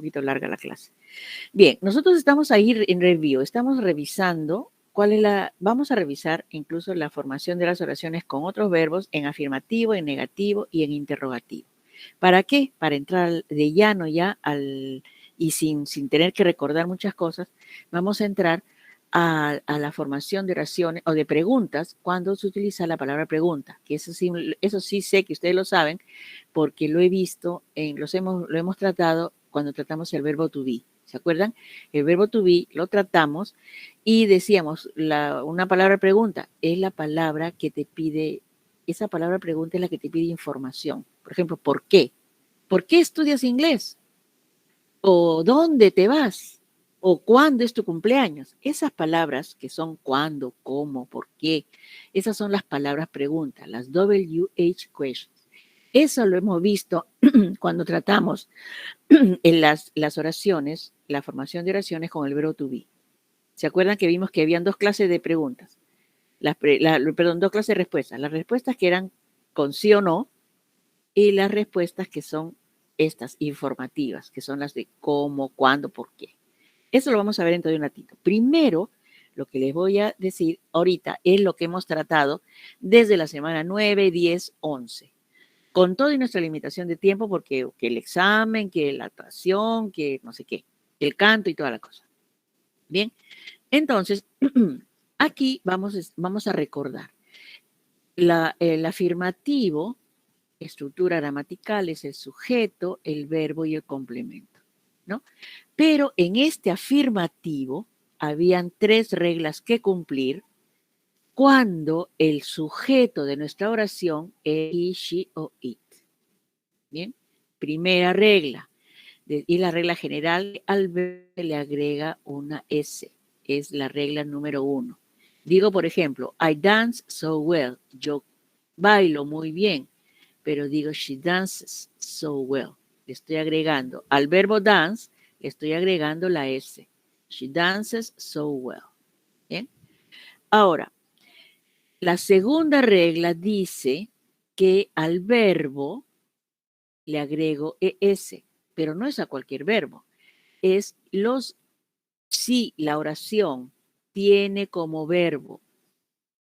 poquito larga la clase. Bien, nosotros estamos ahí en review, estamos revisando vamos a revisar incluso la formación de las oraciones con otros verbos en afirmativo, en negativo y en interrogativo. ¿Para qué? Para entrar de llano ya y sin tener que recordar muchas cosas, vamos a entrar a la formación de oraciones o de preguntas cuando se utiliza la palabra pregunta, que eso sí sé que ustedes lo saben porque lo he visto, lo hemos tratado cuando tratamos el verbo to be. ¿Se acuerdan? El verbo to be lo tratamos y decíamos, una palabra pregunta es la palabra que te pide, esa palabra pregunta es la que te pide información. Por ejemplo, ¿por qué? ¿Por qué estudias inglés? ¿O dónde te vas? ¿O cuándo es tu cumpleaños? Esas palabras que son cuándo, cómo, por qué, esas son las palabras pregunta, las WH questions. Eso lo hemos visto cuando tratamos en las oraciones, la formación de oraciones con el verbo to be. ¿Se acuerdan que vimos que habían dos clases de preguntas? Dos clases de respuestas. Las respuestas que eran con sí o no y las respuestas que son estas informativas, que son las de cómo, cuándo, por qué. Eso lo vamos a ver dentro de un ratito. Primero, lo que les voy a decir ahorita es lo que hemos tratado desde la semana 9, 10, 11. Con toda nuestra limitación de tiempo, porque que el examen, que la actuación, que no sé qué, el canto y toda la cosa. Bien, entonces, aquí vamos a recordar. El afirmativo, estructura gramatical, es el sujeto, el verbo y el complemento, ¿no? Pero en este afirmativo habían 3 reglas que cumplir cuando el sujeto de nuestra oración es he, she o it. Bien, primera regla. Y la regla general, al verbo le agrega una S. Es la regla número 1. Digo, por ejemplo, I dance so well. Yo bailo muy bien. Pero digo, she dances so well. Le estoy agregando al verbo dance, le estoy agregando la S. She dances so well. ¿Bien? Ahora, la segunda regla dice que al verbo le agrego ES, pero no es a cualquier verbo. Es si la oración tiene como verbo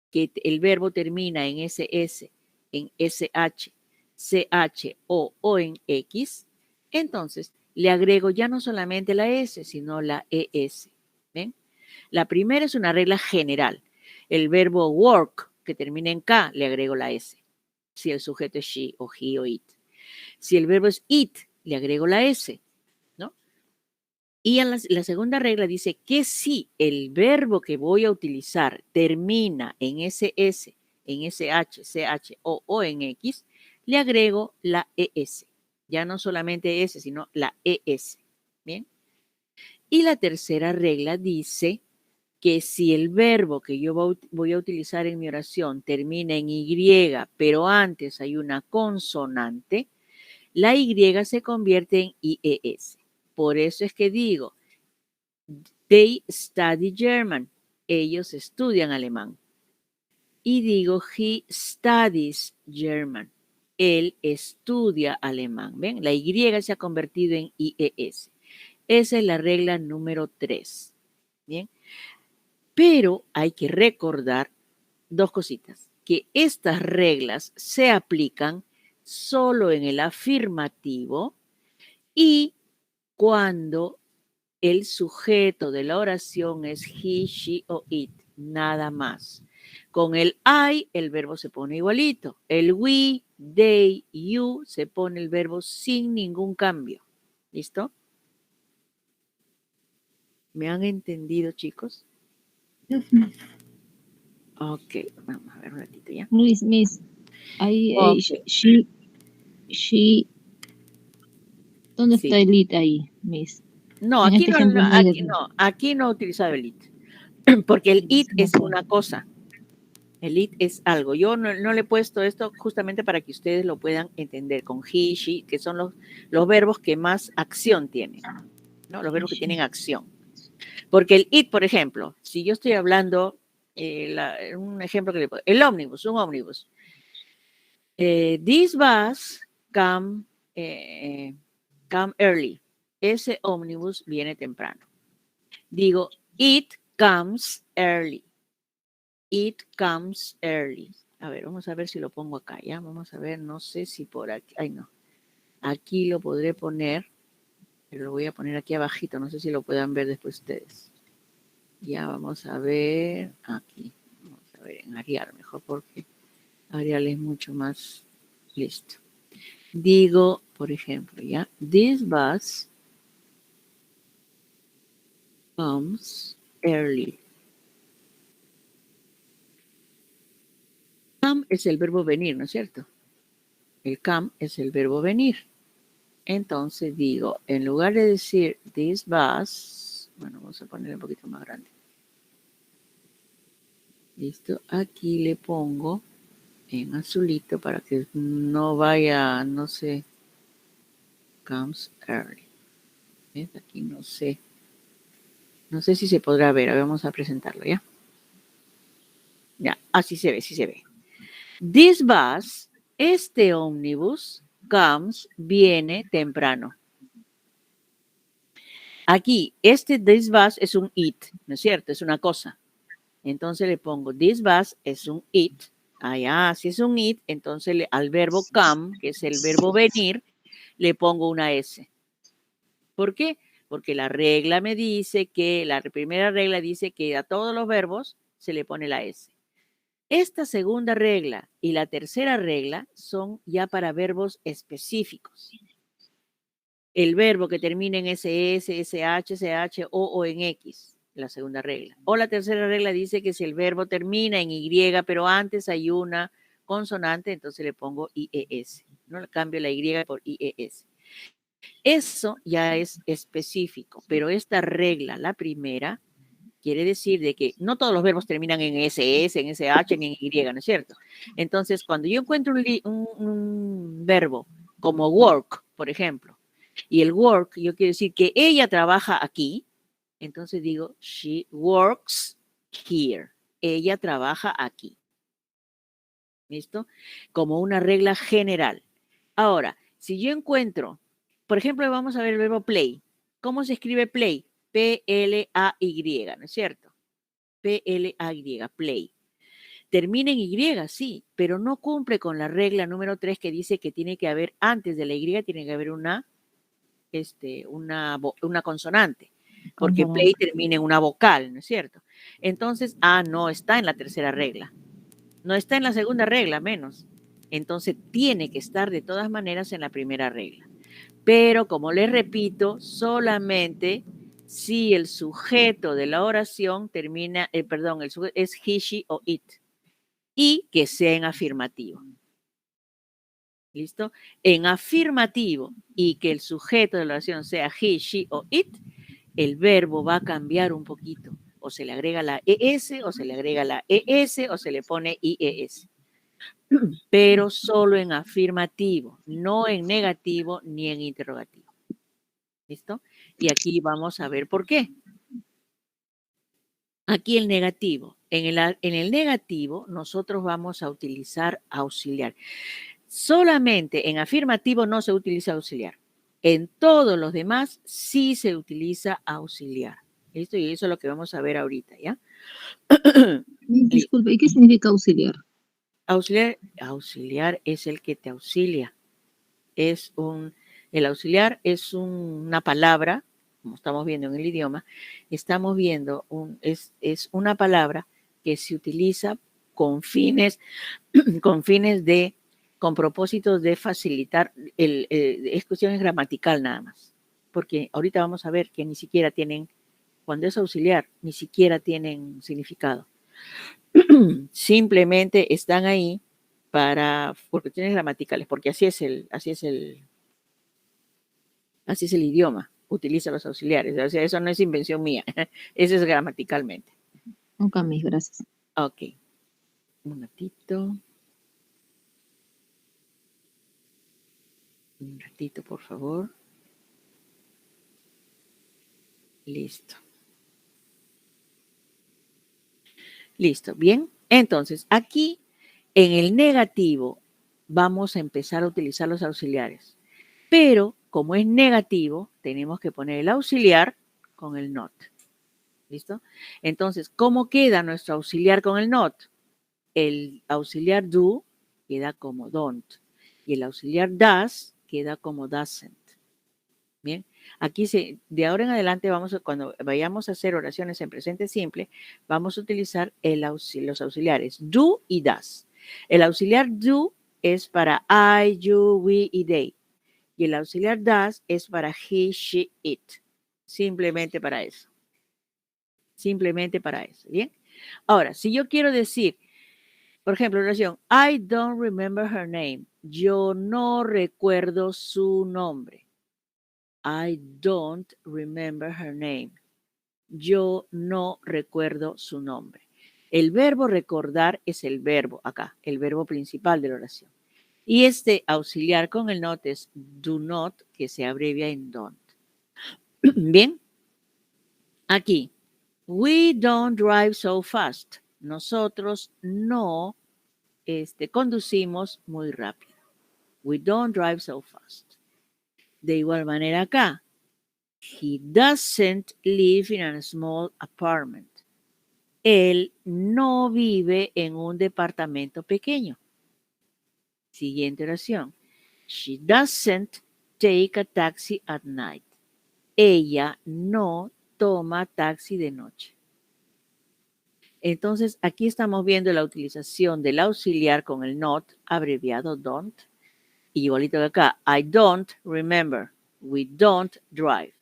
que el verbo termina en SS, en SH, CH o en X, entonces le agrego ya no solamente la S, sino la ES. ¿Ven? La primera es una regla general. El verbo work, que termina en K, le agrego la S. Si el sujeto es she o he o it. Si el verbo es eat, le agrego la S, ¿no? Y en la segunda regla dice que si el verbo que voy a utilizar termina en SS, en SH, CH o en X, le agrego la ES. Ya no solamente S, sino la ES. ¿Bien? Y la tercera regla dice que si el verbo que yo voy a utilizar en mi oración termina en Y, pero antes hay una consonante, la Y se convierte en IES. Por eso es que digo, they study German. Ellos estudian alemán. Y digo, he studies German. Él estudia alemán. ¿Ven? La Y se ha convertido en IES. Esa es la regla número 3. ¿Bien? Pero hay que recordar 2 cositas. Que estas reglas se aplican solo en el afirmativo y cuando el sujeto de la oración es he, she o it, nada más. Con el I, el verbo se pone igualito. El we, they, you, se pone el verbo sin ningún cambio. ¿Listo? ¿Me han entendido, chicos? Ok, vamos a ver un ratito ya. Miss, ahí, Okay. she, ¿dónde Sí. está el it ahí, Miss? No, En aquí este no, ejemplo no hay aquí no he utilizado el it, porque el it es una cosa. El it es algo. Yo no le he puesto esto justamente para que ustedes lo puedan entender con he, she, que son los verbos que más acción tienen, ¿no? Los verbos que tienen acción. Porque el it, por ejemplo, si yo estoy hablando, un ejemplo que le puedo, el ómnibus, un ómnibus. This bus come early. ese ómnibus viene temprano. Digo, it comes early. It comes early. A ver, vamos a ver si lo pongo acá, ¿ya? Vamos a ver, no sé si por aquí, ay no. Aquí lo podré poner, pero lo voy a poner aquí abajito, no sé si lo puedan ver después ustedes. Ya vamos a ver aquí. Vamos a ver en Arial mejor porque Arial es mucho más listo. Digo, por ejemplo, ya, this bus comes early. Come es el verbo venir, ¿no es cierto? El come es el verbo venir. Entonces digo, en lugar de decir this bus, bueno, vamos a ponerle un poquito más grande. Listo, aquí le pongo en azulito para que no vaya, no sé, comes early. ¿Ves? Aquí no sé. No sé si se podrá ver, vamos a presentarlo, ¿ya? Ya, así se ve, sí se ve. This bus, este ómnibus, comes, viene temprano. Aquí, this bus es un it, ¿no es cierto? Es una cosa. Entonces le pongo this bus es un it. Si es un it, entonces al verbo come, que es el verbo venir, le pongo una S. ¿Por qué? Porque la regla me dice que, la primera regla dice que a todos los verbos se le pone la S. Esta segunda regla y la tercera regla son ya para verbos específicos. El verbo que termina en SS, SH, CH o en X, la segunda regla. O la tercera regla dice que si el verbo termina en Y, pero antes hay una consonante, entonces le pongo IES. No le cambio la Y por IES. Eso ya es específico, pero esta regla, la primera, quiere decir de que no todos los verbos terminan en SS, en SH, ni en Y, ¿no es cierto? Entonces, cuando yo encuentro un verbo como work, por ejemplo, y el work, yo quiero decir que ella trabaja aquí, entonces digo, she works here. Ella trabaja aquí. ¿Listo? Como una regla general. Ahora, si yo encuentro, por ejemplo, vamos a ver el verbo play. ¿Cómo se escribe play? P-L-A-Y, ¿no es cierto? P-L-A-Y, play. Termina en Y, sí, pero no cumple con la regla número 3 que dice que tiene que haber, antes de la Y, tiene que haber una consonante, porque play termina en una vocal, ¿no es cierto? Entonces, no está en la tercera regla, no está en la segunda regla, menos. Entonces, tiene que estar de todas maneras en la primera regla. Pero, como les repito, solamente si el sujeto de la oración termina, el sujeto es he, she o it, y que sea en afirmativo. ¿Listo? En afirmativo y que el sujeto de la oración sea he, she o it, el verbo va a cambiar un poquito. O se le agrega la ES, o se le agrega la ES, o se le pone IES. Pero solo en afirmativo, no en negativo ni en interrogativo. ¿Listo? Y aquí vamos a ver por qué. Aquí el negativo. En el negativo, nosotros vamos a utilizar auxiliar. Solamente en afirmativo no se utiliza auxiliar. En todos los demás sí se utiliza auxiliar. ¿Listo? Y eso es lo que vamos a ver ahorita, ¿ya? Disculpe, ¿y qué significa auxiliar? Auxiliar es el que te auxilia. El auxiliar es una palabra, como estamos viendo en el idioma, estamos viendo, es una palabra que se utiliza con fines con propósitos de facilitar, es cuestión gramatical nada más, porque ahorita vamos a ver que ni siquiera tienen, cuando es auxiliar, ni siquiera tienen significado. Simplemente están ahí por cuestiones gramaticales, porque así es el idioma, utiliza los auxiliares, o sea, eso no es invención mía, eso es gramaticalmente. Ok, mis gracias. Ok, un ratito. Un ratito, por favor. Listo. Listo, bien. Entonces, aquí en el negativo vamos a empezar a utilizar los auxiliares, pero como es negativo, tenemos que poner el auxiliar con el not. ¿Listo? Entonces, ¿cómo queda nuestro auxiliar con el not? El auxiliar do queda como don't y el auxiliar does queda como doesn't. Bien, aquí de ahora en adelante cuando vayamos a hacer oraciones en presente simple, vamos a utilizar los auxiliares do y does. El auxiliar do es para I, you, we y they. Y el auxiliar does es para he, she, it. Simplemente para eso. Simplemente para eso. Bien. Ahora, si yo quiero decir, por ejemplo, oración, I don't remember her name. Yo no recuerdo su nombre. I don't remember her name. Yo no recuerdo su nombre. El verbo recordar es el verbo acá, el verbo principal de la oración. Y este auxiliar con el not es do not, que se abrevia en don't. Bien, aquí. We don't drive so fast. Nosotros no conducimos muy rápido. We don't drive so fast. De igual manera acá. He doesn't live in a small apartment. Él no vive en un departamento pequeño. Siguiente oración. She doesn't take a taxi at night. Ella no toma taxi de noche. Entonces, aquí estamos viendo la utilización del auxiliar con el not, abreviado don't. Y igualito que acá, I don't remember. We don't drive.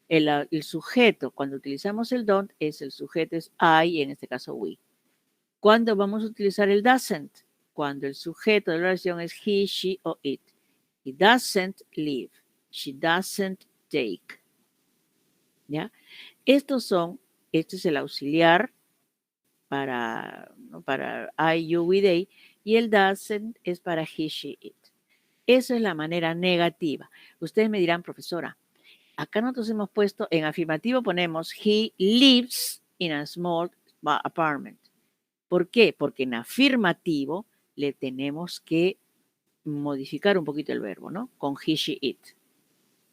El sujeto, cuando utilizamos el don't, el sujeto es I y en este caso we. ¿Cuándo vamos a utilizar el doesn't? Cuando el sujeto de la oración es he, she o it. He doesn't live. She doesn't take. ¿Ya? Este es el auxiliar para I, you, we, they, y el doesn't es para he, she, it. Esa es la manera negativa. Ustedes me dirán, profesora, acá nosotros hemos puesto, en afirmativo ponemos he lives in a small apartment. ¿Por qué? Porque en afirmativo le tenemos que modificar un poquito el verbo, ¿no? Con he, she, it.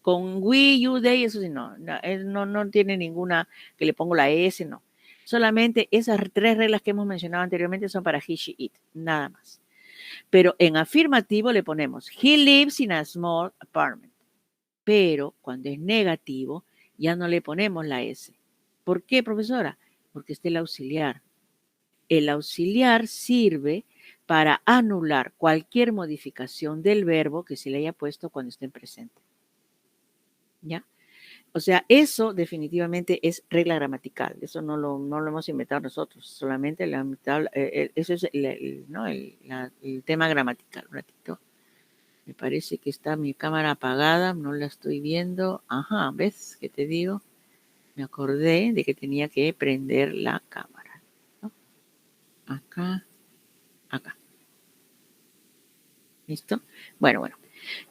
Con we, you, they, eso sí, no tiene ninguna que le pongo la S, no. Solamente esas tres reglas que hemos mencionado anteriormente son para he, she, it, nada más. Pero en afirmativo le ponemos he lives in a small apartment. Pero cuando es negativo ya no le ponemos la S. ¿Por qué, profesora? Porque está el auxiliar. El auxiliar sirve para anular cualquier modificación del verbo que se le haya puesto cuando esté en presente. ¿Ya? O sea, eso definitivamente es regla gramatical. Eso no lo hemos inventado nosotros. Solamente eso es el tema gramatical. Un ratito. Me parece que está mi cámara apagada. No la estoy viendo. Ajá, ¿ves qué te digo? Me acordé de que tenía que prender la cámara, ¿no? Acá. ¿Listo? Bueno.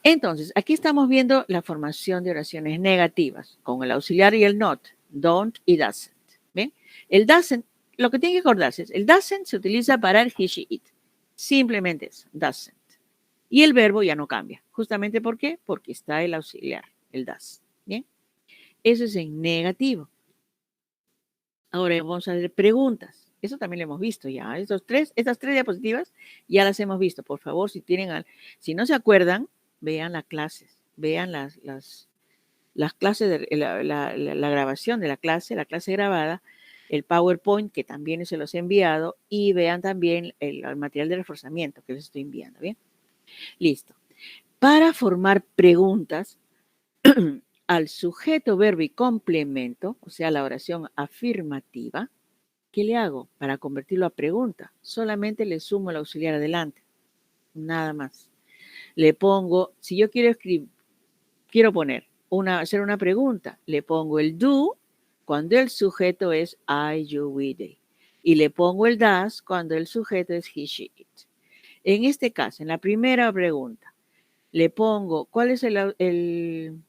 Entonces, aquí estamos viendo la formación de oraciones negativas con el auxiliar y el not, don't y doesn't. ¿Bien? El doesn't, lo que tiene que acordarse es, el doesn't se utiliza para el he, she, it. Simplemente eso, doesn't. Y el verbo ya no cambia. ¿Justamente por qué? Porque está el auxiliar, el does. ¿Bien? Eso es en negativo. Ahora vamos a ver preguntas. Eso también lo hemos visto ya. Estas tres diapositivas ya las hemos visto. Por favor, si no se acuerdan, vean las clases, vean las clases, la grabación de la clase grabada, el PowerPoint que también se los he enviado y vean también el material de reforzamiento que les estoy enviando. ¿Bien? Listo. Para formar preguntas al sujeto, verbo y complemento, o sea, la oración afirmativa, ¿qué le hago para convertirlo a pregunta? Solamente le sumo el auxiliar adelante, nada más. Le pongo, si yo quiero hacer una pregunta, le pongo el do cuando el sujeto es I, you, we, they. Y le pongo el does cuando el sujeto es he, she, it. En este caso, en la primera pregunta, le pongo, ¿cuál es el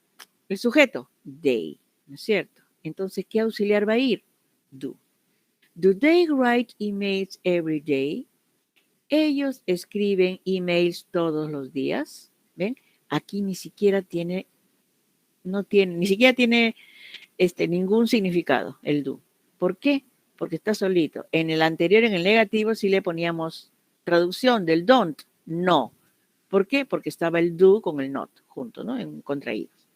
sujeto? They, ¿no es cierto? Entonces, ¿qué auxiliar va a ir? Do. Do they write emails every day? Ellos escriben emails todos los días. ¿Ven? Aquí ni siquiera tiene No tiene, ni siquiera tiene ningún significado el do. ¿Por qué? Porque está solito. En el anterior, en el negativo, sí le poníamos traducción del don't, no. ¿Por qué? Porque estaba el do con el not juntos, ¿no? Contraídos,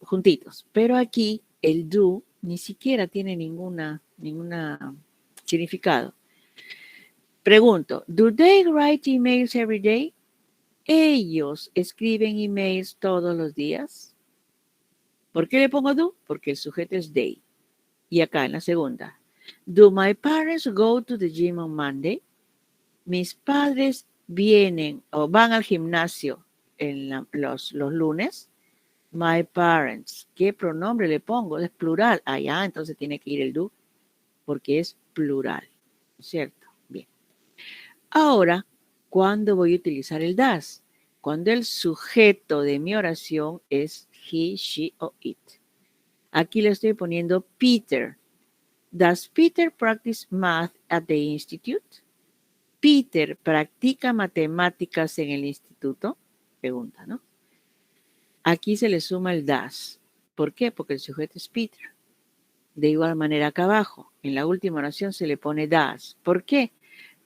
juntitos. Pero aquí el do ni siquiera tiene ninguna significado. Pregunto, ¿do they write emails every day? ¿Ellos escriben emails todos los días? ¿Por qué le pongo do? Porque el sujeto es they. Y acá en la segunda, ¿do my parents go to the gym on Monday? Mis padres vienen o van al gimnasio en los lunes. My parents. ¿Qué pronombre le pongo? Es plural. Allá, entonces tiene que ir el do porque es plural. ¿Cierto? Bien. Ahora, ¿cuándo voy a utilizar el does? Cuando el sujeto de mi oración es he, she o it. Aquí le estoy poniendo Peter. Does Peter practice math at the institute? Peter practica matemáticas en el instituto. Pregunta, ¿no? Aquí se le suma el does. ¿Por qué? Porque el sujeto es Peter. De igual manera acá abajo, en la última oración se le pone does. ¿Por qué?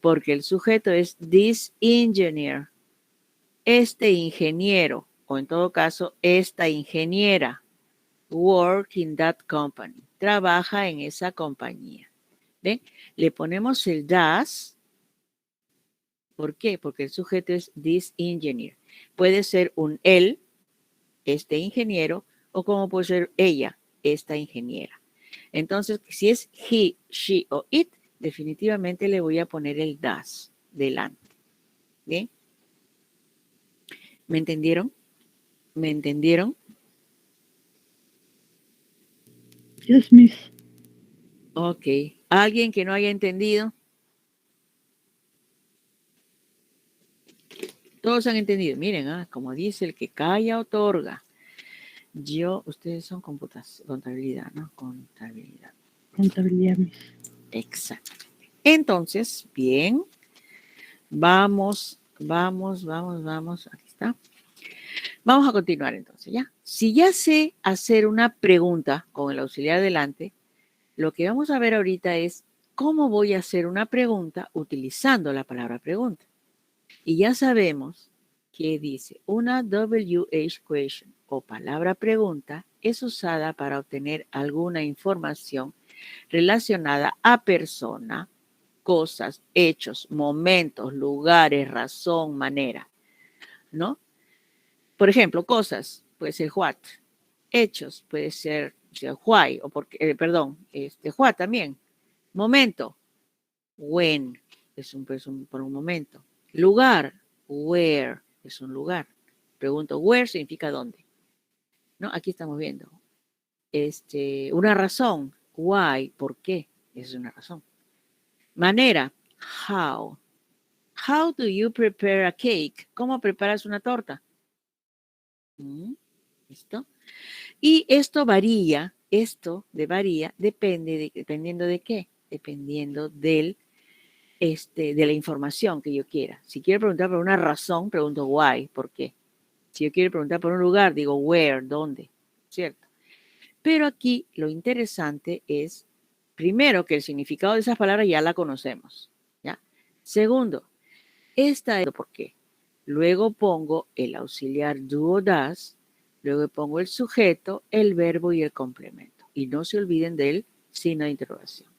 Porque el sujeto es this engineer. Este ingeniero, o en todo caso, esta ingeniera. Work in that company. Trabaja en esa compañía. ¿Ven? Le ponemos el does. ¿Por qué? Porque el sujeto es this engineer. Puede ser un él, este ingeniero, o como puede ser ella, esta ingeniera. Entonces, si es he, she o it, definitivamente le voy a poner el does delante. ¿Bien? ¿Me entendieron? ¿Me entendieron? Yes, miss. Ok. ¿Alguien que no haya entendido? Todos han entendido. Miren, como dice el que calla, otorga. Ustedes son contabilidad, ¿no? Contabilidad. Contabilidad, miss. Exacto. Entonces, bien. Vamos. Aquí está. Vamos a continuar entonces, ¿ya? Si ya sé hacer una pregunta con el auxiliar delante, lo que vamos a ver ahorita es cómo voy a hacer una pregunta utilizando la palabra pregunta. Y ya sabemos que dice una WH question o palabra pregunta es usada para obtener alguna información relacionada a persona, cosas, hechos, momentos, lugares, razón, manera, ¿no? Por ejemplo, cosas, puede ser what. Hechos, puede ser why, o porque, what también. Momento, when, por un momento. Lugar, where, es un lugar. Pregunto, where significa dónde. ¿No? Aquí estamos viendo. Una razón, why, ¿por qué? Esa es una razón. Manera, how. How do you prepare a cake? ¿Cómo preparas una torta? ¿Listo? Y esto varía, dependiendo de qué, dependiendo de la información que yo quiera. Si quiero preguntar por una razón, pregunto why, ¿por qué? Si yo quiero preguntar por un lugar, digo where, ¿dónde? ¿Cierto? Pero aquí lo interesante es, primero, que el significado de esas palabras ya la conocemos, ¿ya? Segundo, esta es por qué. Luego pongo el auxiliar do o does, luego pongo el sujeto, el verbo y el complemento. Y no se olviden del signo de interrogación.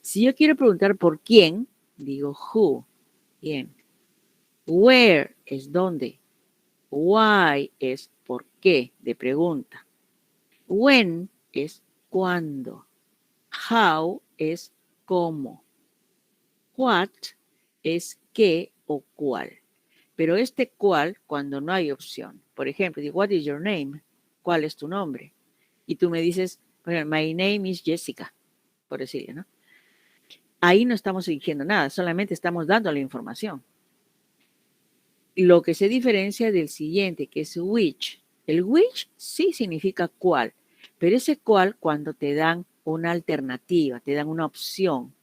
Si yo quiero preguntar por quién, digo who. Bien. Where es dónde. Why es por qué, de pregunta. When es cuándo. How es cómo. What es qué o cuál. Pero cuál cuando no hay opción. Por ejemplo, digo, what is your name? ¿Cuál es tu nombre? Y tú me dices, bueno, my name is Jessica, por decirlo, ¿no? Ahí no estamos diciendo nada, solamente estamos dando la información. Lo que se diferencia del siguiente, que es which. El which sí significa cuál, pero ese cuál cuando te dan una alternativa, te dan una opción.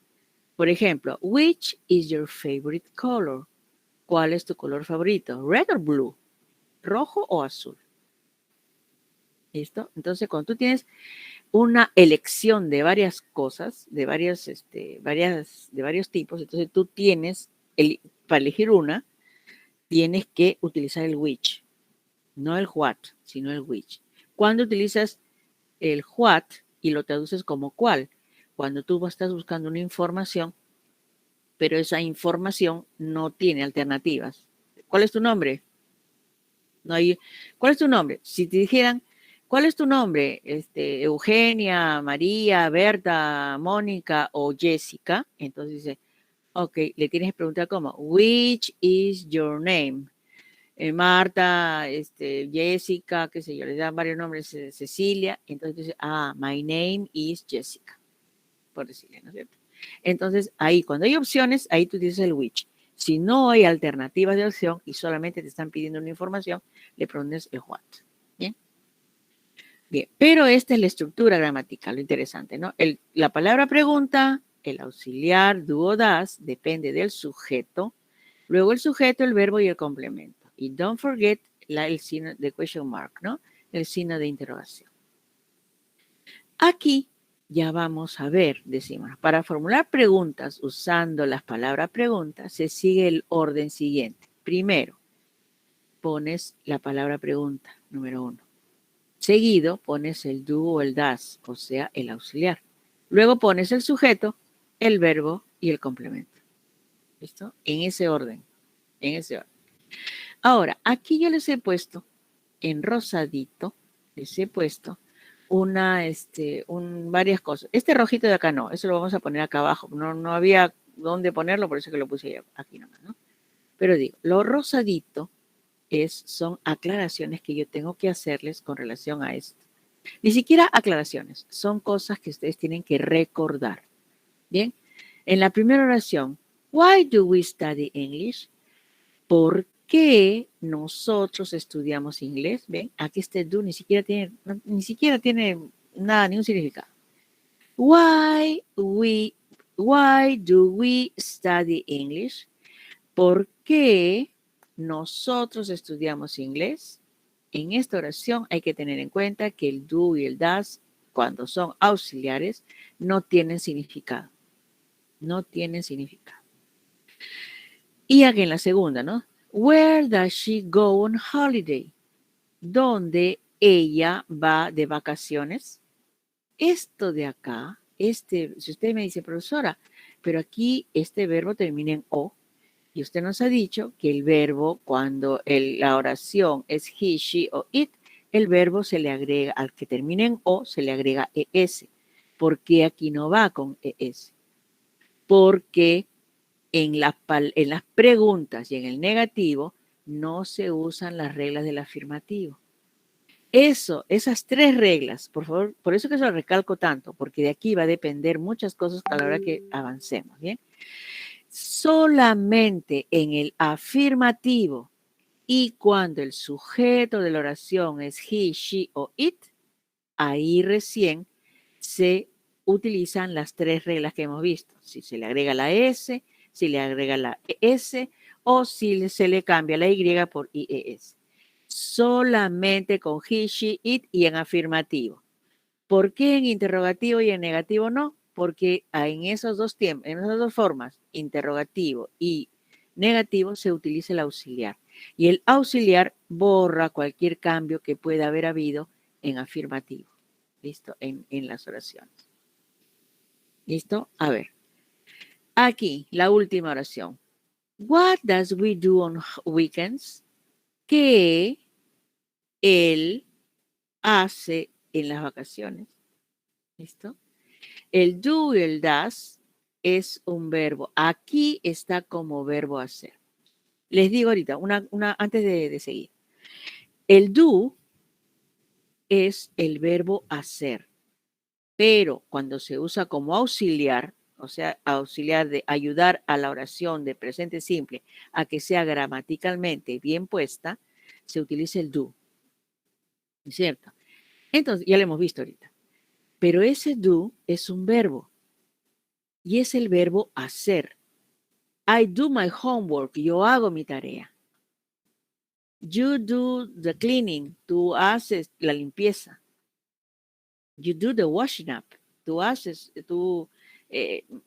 Por ejemplo, which is your favorite color? ¿Cuál es tu color favorito? Red or blue? ¿Rojo o azul? ¿Listo? Entonces, cuando tú tienes una elección de varias cosas, de varios tipos, entonces tú tienes, para elegir una, tienes que utilizar el which, no el what, sino el which. Cuando utilizas el what y lo traduces como cuál, cuando tú estás buscando una información, pero esa información no tiene alternativas. ¿Cuál es tu nombre? No hay, ¿cuál es tu nombre? Si te dijeran, ¿cuál es tu nombre? Eugenia, María, Berta, Mónica o Jessica. Entonces dice, ok, le tienes que preguntar cómo, which is your name? Marta, Jessica, qué sé yo, le dan varios nombres, Cecilia. Entonces dice, my name is Jessica, por decirle, ¿no es cierto? Entonces, ahí, cuando hay opciones, ahí tú dices el which. Si no hay alternativas de opción y solamente te están pidiendo una información, le pones el what. ¿Bien? Bien, pero esta es la estructura gramatical, lo interesante, ¿no? La palabra pregunta, el auxiliar, do o das, depende del sujeto, luego el sujeto, el verbo y el complemento. Y don't forget el signo de question mark, ¿no? El signo de interrogación. Aquí ya vamos a ver, decimos, para formular preguntas usando las palabras preguntas, se sigue el orden siguiente. Primero, pones la palabra pregunta, número 1. Seguido, pones el do o el das, o sea, el auxiliar. Luego pones el sujeto, el verbo y el complemento. ¿Listo? En ese orden, en ese orden. Ahora, aquí yo les he puesto en rosadito, les he puesto varias cosas. Este rojito de acá no, eso lo vamos a poner acá abajo. No había dónde ponerlo, por eso que lo puse aquí nomás, ¿no? Pero digo, lo rosadito son aclaraciones que yo tengo que hacerles con relación a esto. Ni siquiera aclaraciones, son cosas que ustedes tienen que recordar. Bien, en la primera oración, why do we study English? ¿Por qué nosotros estudiamos inglés? Ven, aquí este do ni siquiera tiene nada, ni un significado. Why do we study English? ¿Por qué nosotros estudiamos inglés? En esta oración hay que tener en cuenta que el do y el das, cuando son auxiliares, no tienen significado. No tienen significado. Y aquí en la segunda, ¿no? Where does she go on holiday? ¿Dónde ella va de vacaciones? Esto de acá, si usted me dice, profesora, pero aquí este verbo termina en O, y usted nos ha dicho que el verbo, cuando la oración es he, she o it, el verbo se le agrega, al que termina en O, se le agrega ES. ¿Por qué aquí no va con ES? Porque en las preguntas y en el negativo no se usan las reglas del afirmativo. Esas 3 reglas, por favor, por eso que se lo recalco tanto, porque de aquí va a depender muchas cosas a la hora que avancemos, ¿bien? Solamente en el afirmativo y cuando el sujeto de la oración es he, she o it, ahí recién se utilizan las 3 reglas que hemos visto. Si se le agrega la S, si le agrega la S o si se le cambia la Y por IES. Solamente con he, she, it y en afirmativo. ¿Por qué en interrogativo y en negativo no? Porque en esos dos tiempos, en esas dos formas, interrogativo y negativo, se utiliza el auxiliar. Y el auxiliar borra cualquier cambio que pueda haber habido en afirmativo. ¿Listo? En las oraciones. ¿Listo? A ver. Aquí, la última oración. What does we do on weekends? ¿Qué él hace en las vacaciones? ¿Listo? El do y el das es un verbo. Aquí está como verbo hacer. Les digo ahorita, antes de seguir. El do es el verbo hacer, pero cuando se usa como auxiliar, o sea, auxiliar de ayudar a la oración de presente simple a que sea gramaticalmente bien puesta, se utiliza el do. ¿Cierto? Entonces, ya lo hemos visto ahorita. Pero ese do es un verbo y es el verbo hacer. I do my homework, yo hago mi tarea. You do the cleaning. Tú haces la limpieza. You do the washing up. Tú haces, qué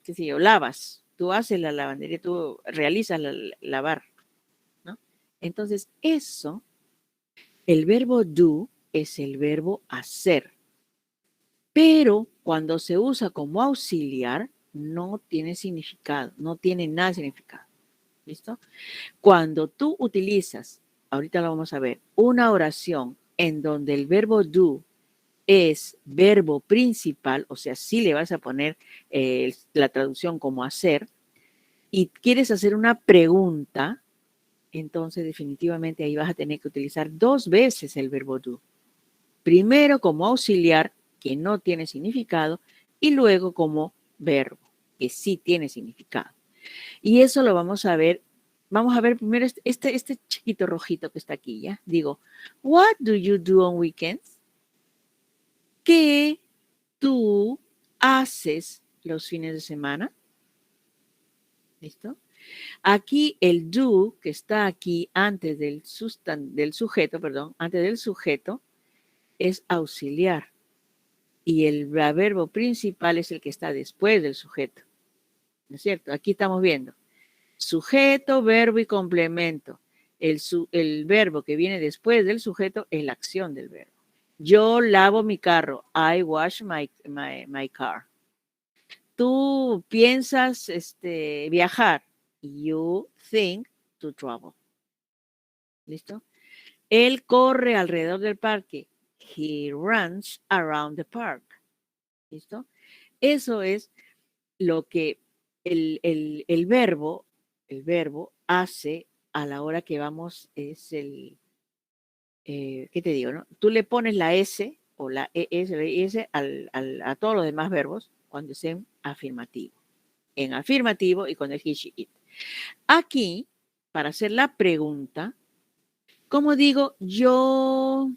sé yo, lavas. Tú haces la lavandería, tú realizas lavar, ¿no? Entonces, eso, el verbo do es el verbo hacer. Pero cuando se usa como auxiliar, no tiene significado, no tiene nada de significado. ¿Listo? Cuando tú utilizas, ahorita lo vamos a ver, una oración en donde el verbo do es verbo principal, o sea, sí le vas a poner la traducción como hacer, y quieres hacer una pregunta, entonces definitivamente ahí vas a tener que utilizar 2 veces el verbo do. Primero como auxiliar, que no tiene significado, y luego como verbo, que sí tiene significado. Y eso lo vamos a ver. Vamos a ver primero este chiquito rojito que está aquí, ¿ya? Digo, what do you do on weekends? ¿Qué tú haces los fines de semana? ¿Listo? Aquí el do, que está aquí antes del sujeto, antes del sujeto, es auxiliar. Y el verbo principal es el que está después del sujeto. ¿No es cierto? Aquí estamos viendo. Sujeto, verbo y complemento. El verbo que viene después del sujeto es la acción del verbo. Yo lavo mi carro. I wash my car. Tú piensas viajar. You think to travel. ¿Listo? Él corre alrededor del parque. He runs around the park. ¿Listo? Eso es lo que el verbo hace a la hora que vamos, es ¿qué te digo? No? Tú le pones la S o la ES a todos los demás verbos cuando es en afirmativo. En afirmativo y con el he, she, it. Aquí, para hacer la pregunta, como digo, yo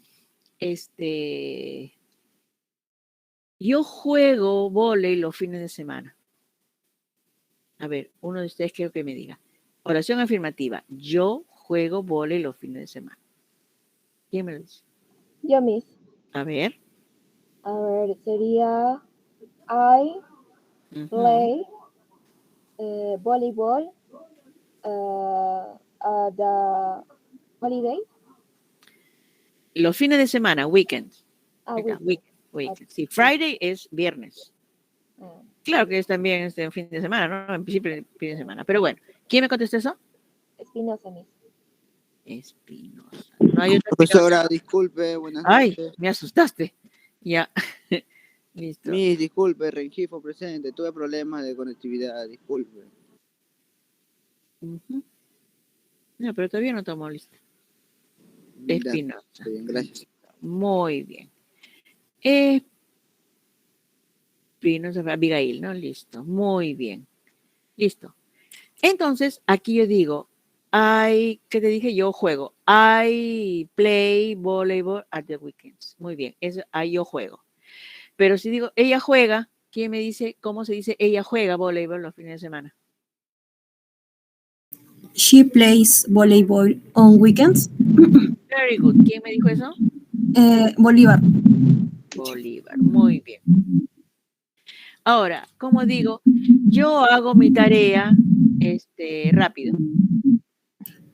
juego vóley los fines de semana. A ver, uno de ustedes quiero que me diga. Oración afirmativa. Yo juego vóley los fines de semana. ¿Quién me lo dice? Yo, Miss. A ver. A ver, sería I play volleyball the holiday. Los fines de semana, weekends. Weekend. Sí, Friday es viernes. Claro que es también un fin de semana, ¿no? En principio fin de semana. Pero bueno, ¿quién me contestó eso? Espinosa, Miss. Espinosa. No hay otra. Profesora, disculpe, buenas noches. Ay, me asustaste. Ya. Listo. Miss, disculpe, Rengifo presente. Tuve problemas de conectividad, disculpe. No, pero todavía no tomó lista. Espinosa. Bien, gracias. Muy bien. Espinosa, Abigail, ¿no? Listo. Muy bien. Listo. Entonces, aquí yo digo, ¿qué te dije? Yo juego. I play volleyball at the weekends. Muy bien. Eso, ahí yo juego. Pero si digo, ella juega, ¿quién me dice cómo se dice ella juega voleibol los fines de semana? She plays volleyball on weekends. Very good. ¿Quién me dijo eso? Bolívar. Bolívar. Muy bien. Ahora, como digo, yo hago mi tarea rápido.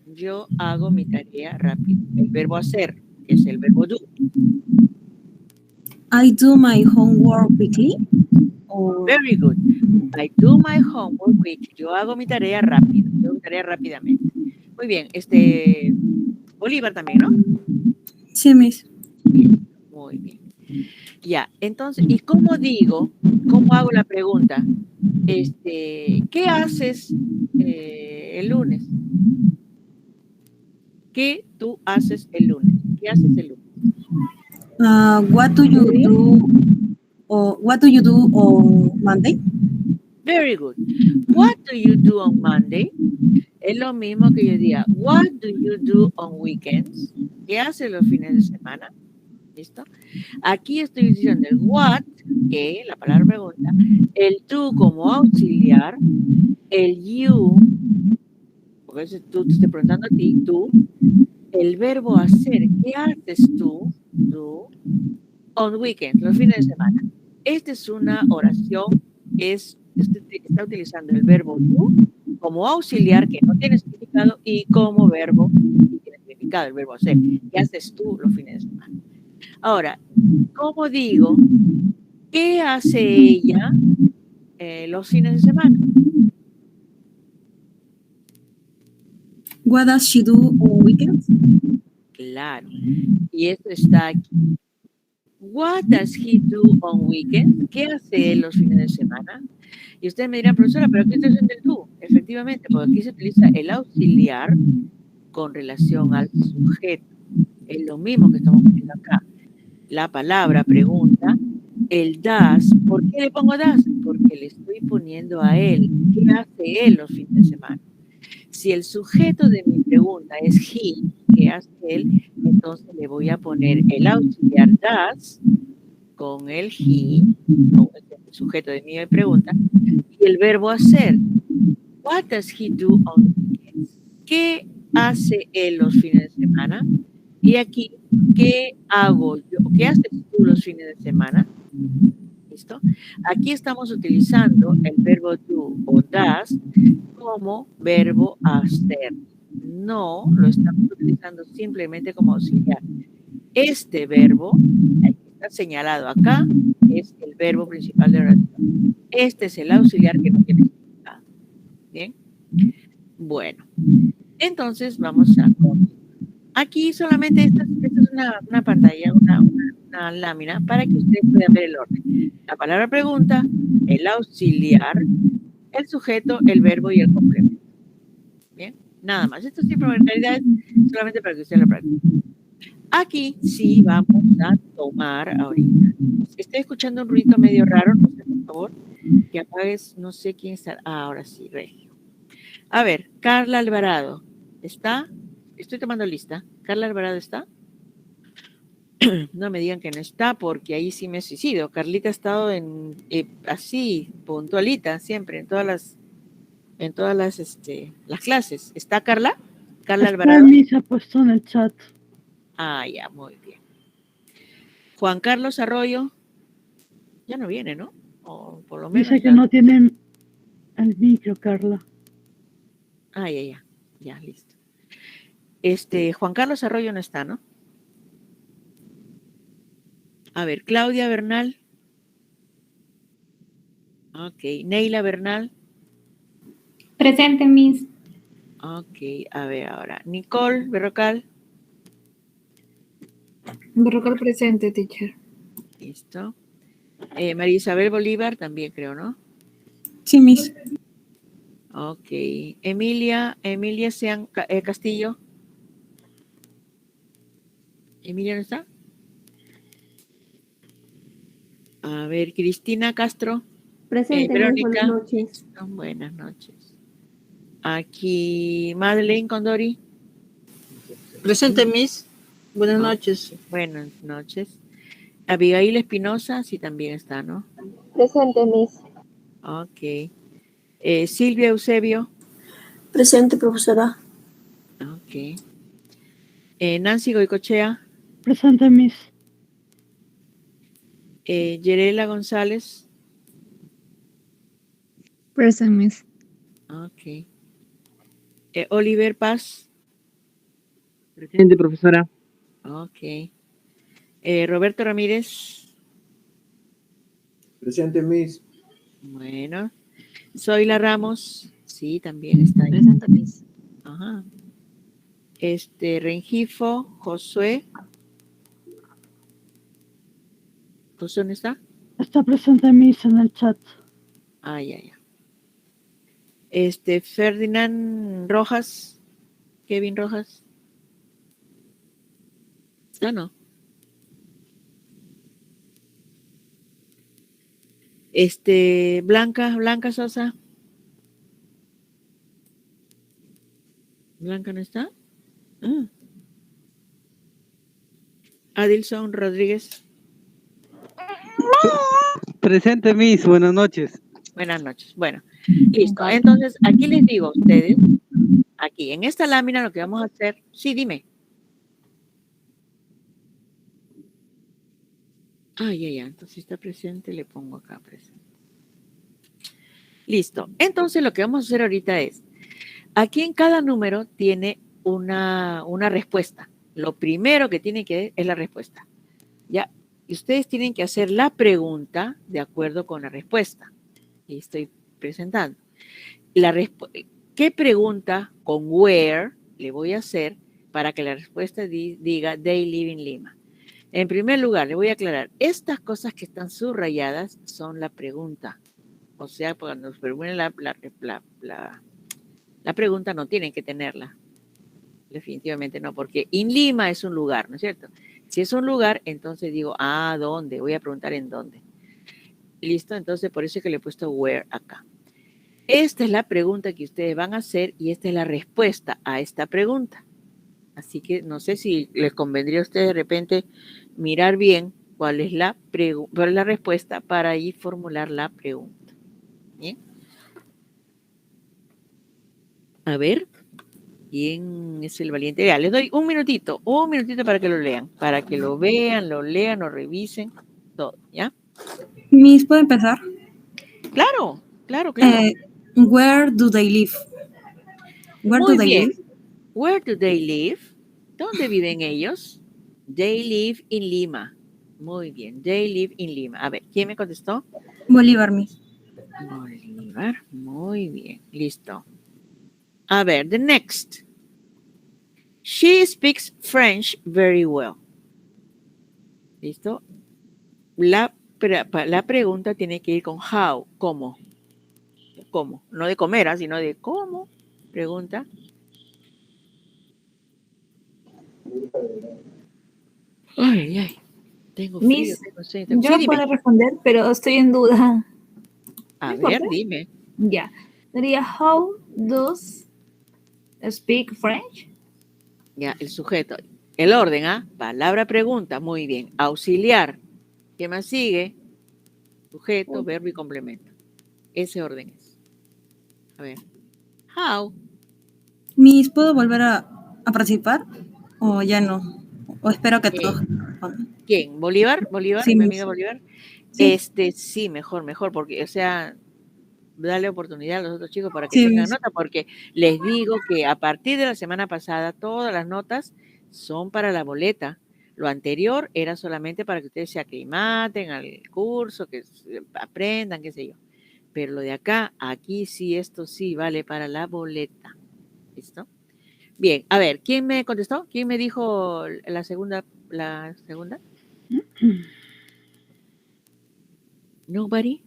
Yo hago mi tarea rápido. El verbo hacer es el verbo do. I do my homework quickly. Very good. I do my homework quickly. Yo hago mi tarea rápido. Yo hago mi tarea rápidamente. Muy bien. Bolívar también, ¿no? Sí, Miss. Muy bien. Ya, entonces, ¿y cómo digo? ¿Cómo hago la pregunta? ¿Qué haces el lunes? ¿Qué tú haces el lunes? ¿Qué haces el lunes? What do you do on Monday? Very good. What do you do on Monday? Es lo mismo que yo diga, what do you do on weekends? ¿Qué haces los fines de semana? ¿Listo? Aquí estoy diciendo el what, que la palabra pregunta, el tú como auxiliar, el you, porque tú te estoy preguntando a ti, tú, el verbo hacer. ¿Qué haces tú? Tú, on weekends, los fines de semana. Esta es una oración, usted está utilizando el verbo do como auxiliar que no tiene significado y como verbo que tiene significado, el verbo hacer. ¿Qué haces tú los fines de semana? Ahora, ¿cómo digo? ¿Qué hace ella los fines de semana? What does she do on weekends? Claro. Y esto está aquí. What does he do on weekends? ¿Qué hace él los fines de semana? Y ustedes me dirán, profesora, ¿pero qué está haciendo el do? Efectivamente, porque aquí se utiliza el auxiliar con relación al sujeto. Es lo mismo que estamos poniendo acá. La palabra pregunta, el does. ¿Por qué le pongo does? Porque le estoy poniendo a él. ¿Qué hace él los fines de semana? Si el sujeto de mi pregunta es he, ¿qué hace él? Entonces le voy a poner el auxiliar does con el he, o el sujeto de mi pregunta, y el verbo hacer. What does he do on weekends? ¿Qué hace él los fines de semana? Y aquí, ¿qué hago yo? ¿Qué haces tú los fines de semana? ¿Listo? Aquí estamos utilizando el verbo do o does como verbo hacer. No lo estamos utilizando simplemente como auxiliar. Este verbo, que está señalado acá, es el verbo principal de oración. Este es el auxiliar que no tiene significado. ¿Bien? Bueno, entonces vamos a continuar. Aquí solamente esta es una pantalla, una lámina para que ustedes puedan ver el orden. La palabra pregunta, el auxiliar, el sujeto, el verbo y el complemento. Bien, nada más. Esto siempre en realidad es solamente para que ustedes lo practiquen. Aquí sí vamos a tomar ahorita. Estoy escuchando un ruido medio raro, no sé, por favor, que apagues, no sé quién está. Ah, ahora sí, Regio. A ver, Carla Alvarado, ¿está? Estoy tomando lista. ¿Carla Alvarado está? No me digan que no está, porque ahí sí me suicido. Carlita ha estado así, puntualita, siempre, en todas las las clases. ¿Está Carla? Carla Está Alvarado. Miss ha puesto en el chat. Ah, ya, muy bien. Juan Carlos Arroyo, ya no viene, ¿no? O por lo menos. Dice que no tiene el micro, Carla. Ah, ya, listo. Juan Carlos Arroyo no está, ¿no? A ver, Claudia Bernal. Ok, Neila Bernal. Presente, Miss. Ok, a ver ahora. Nicole Berrocal. Berrocal presente, teacher. Listo. María Isabel Bolívar también creo, ¿no? Sí, Miss. Ok. Emilia Sean Castillo. ¿Emilia no está? A ver, Cristina Castro. Presente, Verónica. buenas noches. Buenas noches. Aquí Madeleine Condori. Presente, Miss. Buenas noches. Buenas noches. Abigail Espinosa, sí también está, ¿no? Presente, Miss. Ok. Silvia Eusebio. Presente, profesora. Ok. Nancy Goicochea. Presente, Miss. Yerela González. Present, Miss. Ok. Oliver Paz. Presente, profesora. Ok. Roberto Ramírez. Presente, Miss. Bueno. Zoila Ramos. Sí, también está ahí. Presente, Miss. Ajá. Rengifo, Josué. ¿Josué no está? Está presente, Miss, en el chat. Ah, ya. Ferdinand Rojas. Kevin Rojas. ¿Está no? Blanca Sosa. ¿Blanca no está? Ah. Adilson Rodríguez. Presente, Miss. Buenas noches. Buenas noches. Bueno, listo. Entonces, aquí les digo a ustedes, aquí en esta lámina lo que vamos a hacer, sí, dime. Ah, ya. Entonces, si está presente, le pongo acá presente. Listo. Entonces, lo que vamos a hacer ahorita es, aquí en cada número tiene una respuesta. Lo primero que tiene que es la respuesta. ¿Ya? Y ustedes tienen que hacer la pregunta de acuerdo con la respuesta. Y estoy presentando. ¿Qué pregunta con where le voy a hacer para que la respuesta diga they live in Lima? En primer lugar, le voy a aclarar, estas cosas que están subrayadas son la pregunta. O sea, cuando nos pregunten la pregunta no tienen que tenerla. Definitivamente no, porque in Lima es un lugar, ¿no es cierto? Si es un lugar, entonces digo, ¿dónde? Voy a preguntar en dónde. ¿Listo? Entonces, por eso es que le he puesto where acá. Esta es la pregunta que ustedes van a hacer y esta es la respuesta a esta pregunta. Así que no sé si les convendría a ustedes de repente mirar bien cuál es la respuesta para ahí formular la pregunta. ¿Bien? A ver, ¿quién es el valiente? Ya, les doy un minutito para que lo lean, para que lo vean, lo lean, lo revisen, todo, ¿ya? Miss, ¿puedo empezar? Claro. Where do they live? Where Muy do they bien. live? Where do they live? ¿Dónde viven ellos? They live in Lima. Muy bien. They live in Lima. A ver, ¿quién me contestó? Bolívar, Miss. Bolívar. Muy bien. Listo. A ver, the next. She speaks French very well. ¿Listo? La pregunta tiene que ir con how. ¿Cómo? ¿Cómo? No de comer, sino de cómo. Pregunta. Ay. Tengo frío. Miss, Tengo sueño. yo Sí, no dime. puedo responder, pero estoy en duda. A ¿No ver, importa? dime. Ya. Sería, how does speak French? Ya, el sujeto. El orden, palabra, pregunta. Muy bien. Auxiliar. ¿Qué más sigue? Sujeto, verbo y complemento. Ese orden es. A ver. How. Miss, ¿puedo volver a participar? ¿O ya no? ¿O espero que todos respondan? ¿Quién? ¿Bolívar? Sí, ¿Mi Miss. amiga Bolívar? Sí, Sí, mejor, porque, o sea, darle oportunidad a los otros chicos para que sí, tengan Miss. nota, porque les digo que a partir de la semana pasada todas las notas son para la boleta. Lo anterior era solamente para que ustedes se aclimaten al curso, que aprendan, qué sé yo. Pero lo de acá, aquí sí, esto sí vale para la boleta. ¿Listo? Bien, a ver, ¿quién me contestó? ¿Quién me dijo la segunda? Nobody.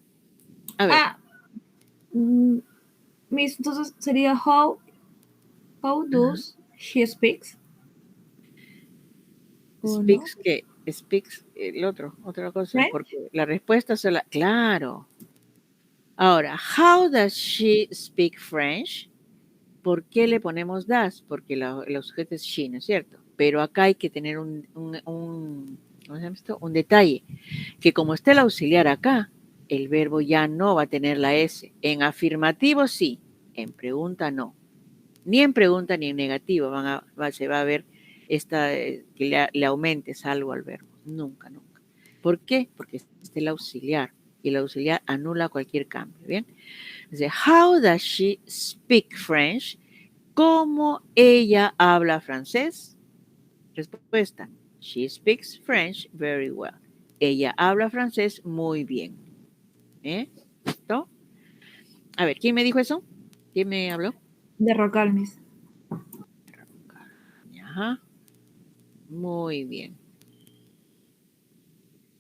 A ver. Miss, entonces sería, how does she speaks? ¿O no? Speaks otra cosa, French. porque la respuesta es claro. Ahora, how does she speak French? ¿Por qué le ponemos das? Porque el sujeto es she, ¿no es cierto? Pero acá hay que tener ¿cómo se llama esto? Un detalle, que como está el auxiliar acá, el verbo ya no va a tener la S. En afirmativo sí, en pregunta no. Ni en pregunta ni en negativo se va a ver que le aumentes algo al verbo. Nunca. ¿Por qué? Porque está el auxiliar y el auxiliar anula cualquier cambio. ¿Bien? Dice, how does she speak French? ¿Cómo ella habla francés? Respuesta, she speaks French very well. Ella habla francés muy bien. ¿Listo? A ver, ¿quién me dijo eso? ¿Quién me habló? Derrocar, Miss. Ajá. Muy bien.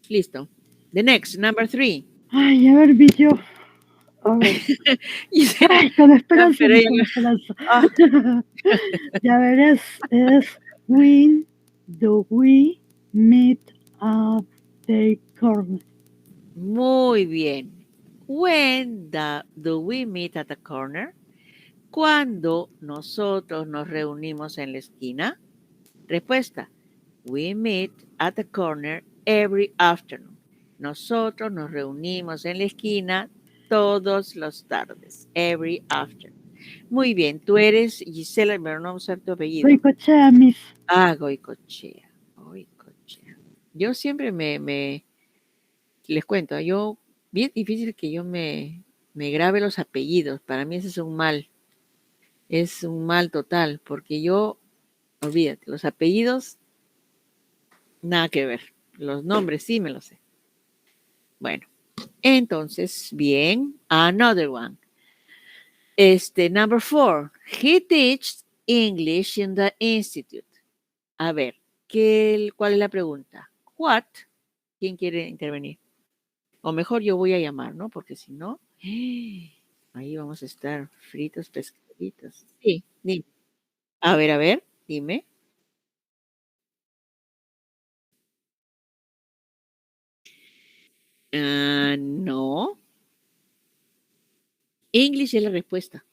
Listo. The next, number 3. Ay, a ver, vi yo. A ver. Ay, con esperanza, pero con esperanza. Ah. Ya ver, es when do we meet at the corner? Muy bien. When do we meet at the corner? ¿Cuándo nosotros nos reunimos en la esquina? Respuesta. We meet at the corner every afternoon. Nosotros nos reunimos en la esquina todos los tardes. Every afternoon. Muy bien. Tú eres Gisela, pero no usar tu apellido. Goicochea, Miss. Goicochea. Yo siempre me les cuento, yo, bien difícil que yo me grabe los apellidos. Para mí ese es un mal total, porque yo, olvídate, los apellidos, nada que ver. Los nombres sí me los sé. Bueno, entonces, bien, another one. Number 4, he teaches English in the institute. A ver, ¿cuál es la pregunta? What? ¿Quién quiere intervenir? O mejor yo voy a llamar, ¿no? Porque si no, ahí vamos a estar fritos, pescaditos. Sí, dime. A ver, dime. No. English es la respuesta.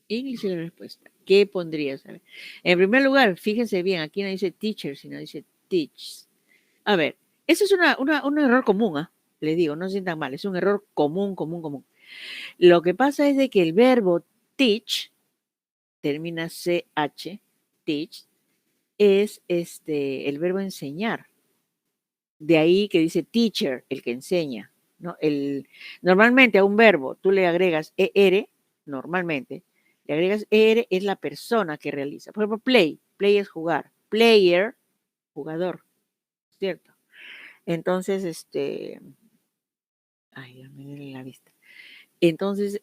English es la respuesta. ¿Qué pondrías? A ver. En primer lugar, fíjense bien, aquí no dice teacher, sino dice teach. A ver, eso es un error común, ¿ah? Les digo, no se sientan mal, es un error común. Lo que pasa es de que el verbo teach, termina CH, teach, es el verbo enseñar. De ahí que dice teacher, el que enseña, ¿no? Normalmente a un verbo tú le agregas ER, normalmente, le agregas ER, es la persona que realiza. Por ejemplo, play es jugar, player, jugador, ¿cierto? Entonces, ay, ya me duele la vista. Entonces,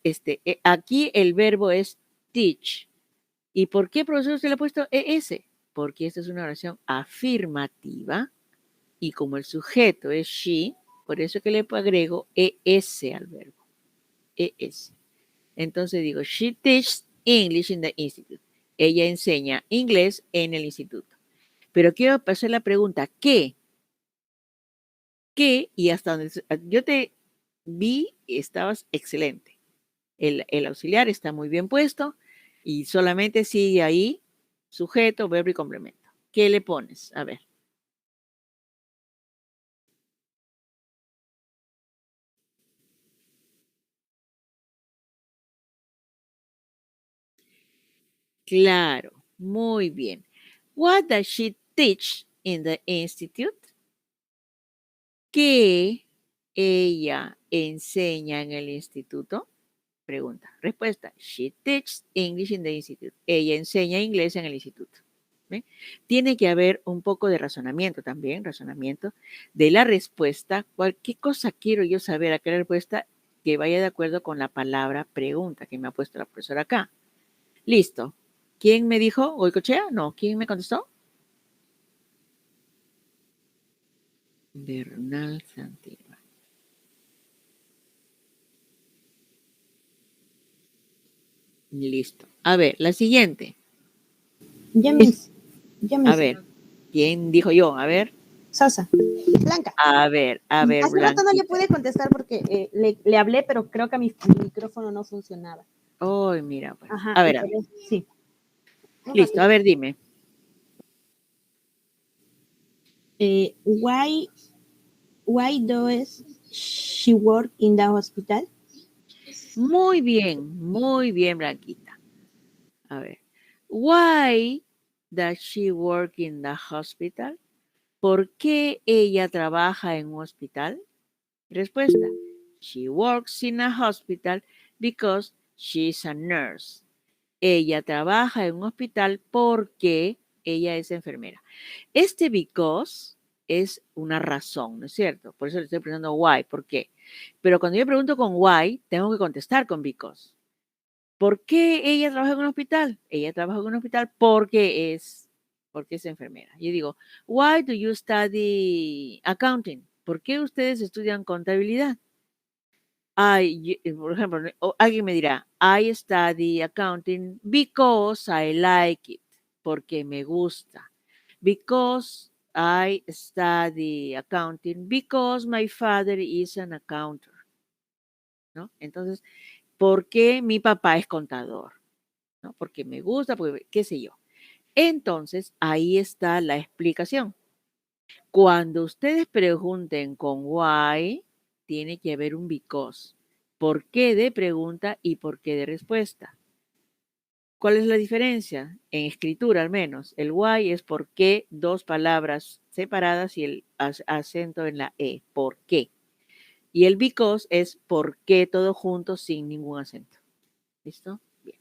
aquí el verbo es teach. ¿Y por qué, profesor, usted le ha puesto ES? Porque esta es una oración afirmativa y como el sujeto es she, por eso que le agrego ES al verbo. ES. Entonces digo, she teaches English in the institute. Ella enseña inglés en el instituto. Pero quiero hacer la pregunta, ¿qué? ¿Qué? Y hasta donde yo te vi, estabas excelente. El auxiliar está muy bien puesto y solamente sigue ahí sujeto, verbo y complemento. ¿Qué le pones? A ver. Claro, muy bien. What does she teach in the institute? ¿Qué ella enseña en el instituto? Pregunta. Respuesta. She teaches English in the institute. Ella enseña inglés en el instituto. ¿Ve? Tiene que haber un poco de razonamiento también, razonamiento de la respuesta. ¿Qué cosa quiero yo saber? ¿A qué respuesta que vaya de acuerdo con la palabra pregunta que me ha puesto la profesora acá? Listo. ¿Quién me dijo? ¿Goicochea? No. ¿Quién me contestó? Bernal Santiago. Listo. A ver, la siguiente. Ya mis. A ver, ¿quién dijo yo? A ver. Sosa. Blanca. A ver, Hace rato no le Blanquita. pude contestar porque le hablé, pero creo que mi micrófono no funcionaba. Oh, mira, pues. Ajá. A ver, Sí. listo, a ver, dime. Why does she work in the hospital? Muy bien, Blanquita. A ver. Why does she work in the hospital? ¿Por qué ella trabaja en un hospital? Respuesta. She works in a hospital because she's a nurse. Ella trabaja en un hospital porque ella es enfermera. Este because es una razón, ¿no es cierto? Por eso le estoy preguntando why, ¿por qué? Pero cuando yo pregunto con why, tengo que contestar con because. ¿Por qué ella trabaja en un hospital? Ella trabaja en un hospital porque es enfermera. Yo digo, why do you study accounting? ¿Por qué ustedes estudian contabilidad? Por ejemplo, alguien me dirá, I study accounting because I like it, porque me gusta. Because I study accounting because my father is an accountant, ¿no? Entonces, ¿por qué mi papá es contador? ¿No? Porque me gusta, porque qué sé yo. Entonces, ahí está la explicación. Cuando ustedes pregunten con why, tiene que haber un because. ¿Por qué de pregunta y por qué de respuesta? ¿Cuál es la diferencia? En escritura al menos. El why es por qué, dos palabras separadas y el acento en la E. ¿Por qué? Y el because es por qué todo junto sin ningún acento. ¿Listo? Bien.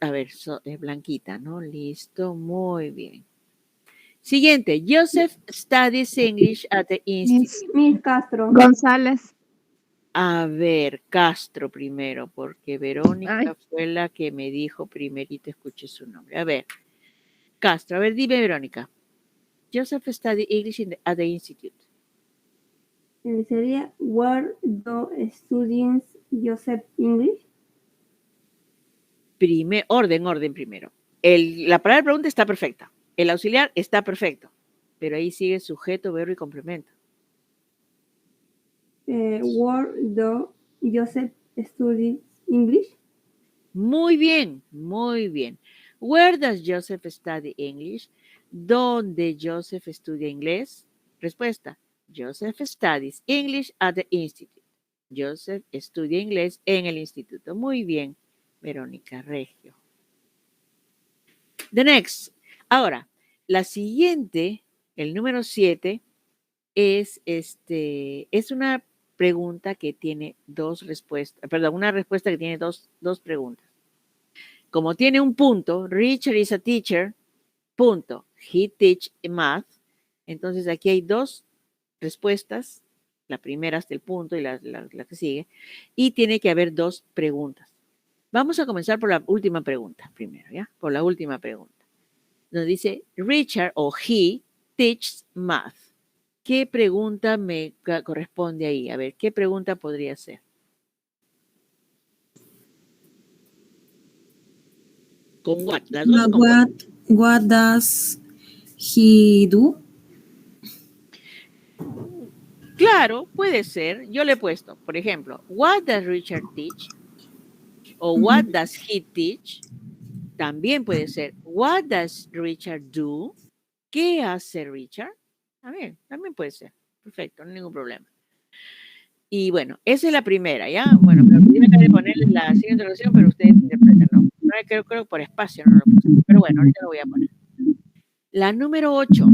A ver, es blanquita, ¿no? Listo, muy bien. Siguiente. Joseph studies English at the Institute. Miss Castro. González. A ver, Castro primero, porque Verónica fue la que me dijo primerito, escuché su nombre. A ver, Castro, a ver, dime Verónica. Joseph studied English at the Institute. Sería Where do students Joseph English? Orden primero. La palabra pregunta está perfecta. El auxiliar está perfecto. Pero ahí sigue sujeto, verbo y complemento. Where do Joseph study English? Muy bien, muy bien. Where does Joseph study English? ¿Dónde Joseph estudia inglés? Respuesta. Joseph studies English at the Institute. Joseph estudia inglés en el instituto. Muy bien, Verónica Regio. The next. Ahora, la siguiente, el número 7, es una pregunta que tiene dos respuestas, perdón, una respuesta que tiene dos preguntas. Como tiene un punto, Richard is a teacher, punto, he teach math, entonces aquí hay dos respuestas, la primera hasta el punto y la que sigue, y tiene que haber dos preguntas. Vamos a comenzar por la última pregunta primero, ¿ya? Por la última pregunta. Nos dice, Richard o he teaches math. ¿Qué pregunta me corresponde ahí? A ver, ¿qué pregunta podría ser? ¿Con what? Las dos con What does he do? Claro, puede ser. Yo le he puesto, por ejemplo, what does Richard teach? O what does he teach? También puede ser, what does Richard do? ¿Qué hace Richard? También puede ser. Perfecto, no hay ningún problema. Y bueno, esa es la primera, ¿ya? Bueno, pero yo me acabo de ponerle la siguiente introducción, pero ustedes interpretan, ¿no? Creo por espacio no lo puse. Pero bueno, ahorita lo voy a poner. La número 8,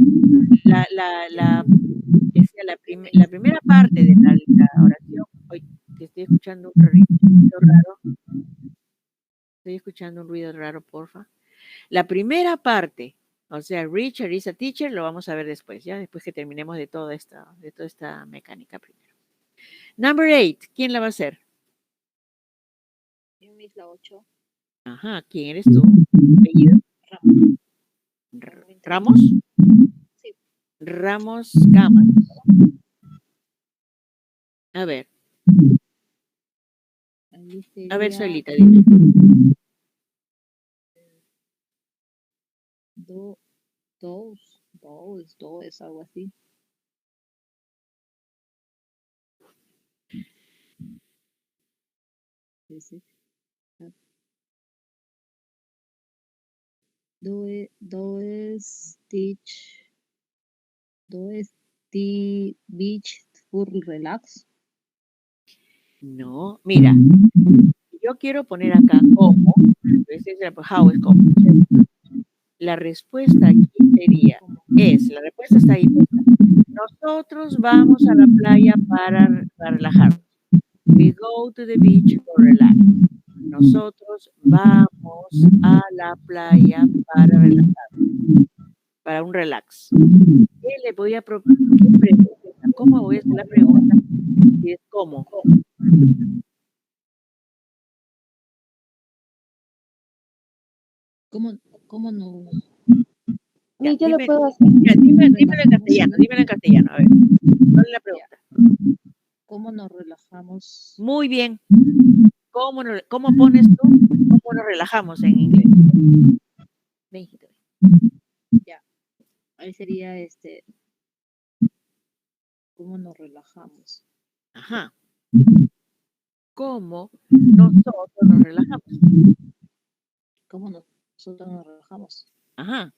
la primera parte de la oración. Hoy que estoy escuchando un ruido raro. Estoy escuchando un ruido raro, porfa. La primera parte, o sea, Richard is a teacher, lo vamos a ver después, ¿ya? Después que terminemos de toda esta mecánica primero. Number 8, ¿quién la va a hacer? Yo Miss la 8. Ajá, ¿quién eres tú? ¿Apellido? ¿Ramos? Sí. Ramos Camas. A ver. A ver, Solita, dime. Dos, algo así. Sí. Does the beach for relax? No, mira, yo quiero poner acá cómo, how es cómo. La respuesta aquí sería, la respuesta está ahí. Nosotros vamos a la playa para relajarnos. We go to the beach for relax. Nosotros vamos a la playa para relajarnos. Para un relax. ¿Qué le voy a proponer? ¿Cómo voy a hacer la pregunta? Y es ¿cómo? ¿Cómo no? Ya, yo lo puedo hacer. Dímelo en castellano, a ver. ¿Cuál es la pregunta? ¿Cómo nos relajamos? Muy bien. ¿Cómo pones tú? ¿Cómo nos relajamos en inglés? México. Ya. Ahí sería ¿cómo nos relajamos? Ajá. ¿Cómo nosotros nos relajamos? ¿Cómo nosotros nos relajamos? Ajá.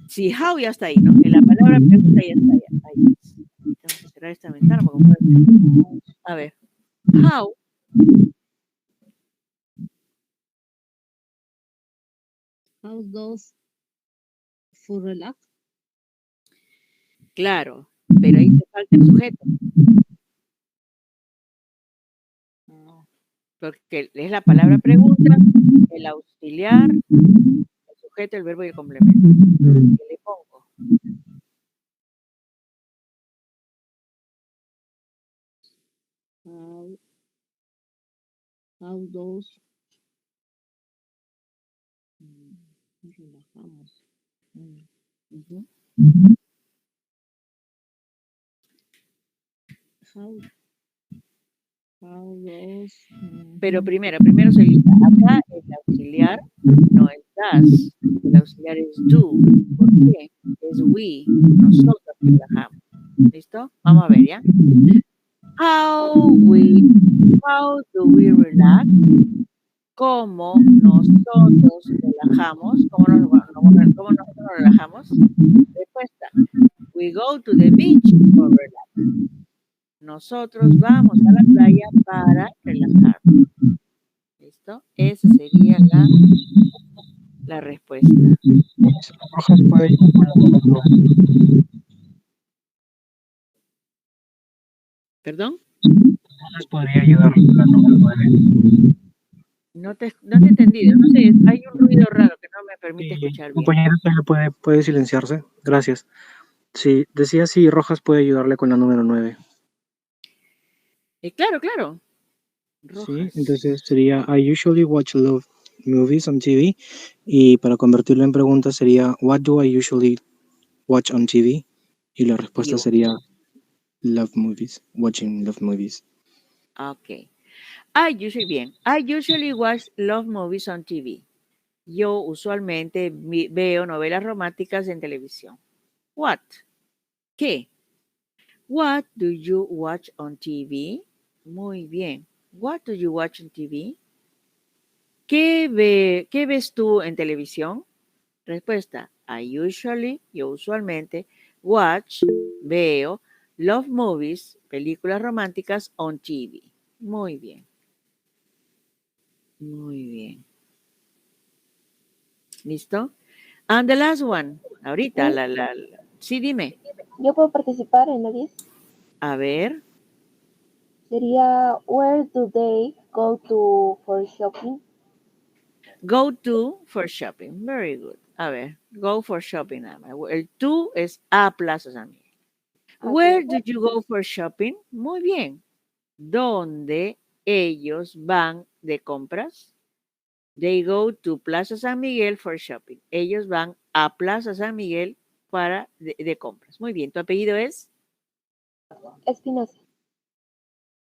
Sí, how ya está ahí, ¿no? En la palabra pregunta ya está ahí. Tengo que cerrar esta ventana porque a ver. How How does food relax? Claro, pero ahí te falta el sujeto, Ah, porque es la palabra pregunta, el auxiliar, el sujeto, el verbo y el complemento. ¿Qué le pongo? how does nos relajamos. Ujú. How does Pero primero se lista. Acá el auxiliar no es does, el auxiliar es do. ¿Por qué? Es we, nosotros relajamos. ¿Listo? Vamos a ver, ¿ya? How do we relax? ¿Cómo nosotros relajamos? ¿Cómo nosotros nos relajamos? Respuesta. We go to the beach for relax. Nosotros vamos a la playa para relajarnos. ¿Listo? Esa sería la respuesta. Rojas puede ayudar con la número 9. ¿Perdón? Rojas podría ayudar con la número 9. No te he entendido. No sé, hay un ruido raro que no me permite escuchar bien. Compañera, puede silenciarse. Gracias. Sí, decía si Rojas puede ayudarle con la número 9. Claro, claro. Sí, Rojas. entonces sería I usually watch love movies on TV. Y para convertirlo en pregunta sería What do I usually watch on TV? Y la respuesta You. sería love movies, watching love movies. Ok. I usually watch love movies on TV. Yo usualmente veo novelas románticas en televisión. What? ¿Qué? What do you watch on TV? Muy bien. What do you watch on TV? ¿Qué ves tú en televisión? Respuesta. Yo usualmente, veo, love movies, películas románticas on TV. Muy bien. Muy bien. ¿Listo? And the last one. Ahorita, sí, dime. ¿Yo puedo participar en la 10? A ver. Sería, where do they go to for shopping? Go to for shopping. Very good. A ver, go for shopping. El to es a Plaza San Miguel. Where do you go for shopping? Muy bien. ¿Dónde ellos van de compras? They go to Plaza San Miguel for shopping. Ellos van a Plaza San Miguel para de compras. Muy bien. ¿Tu apellido es? Espinosa.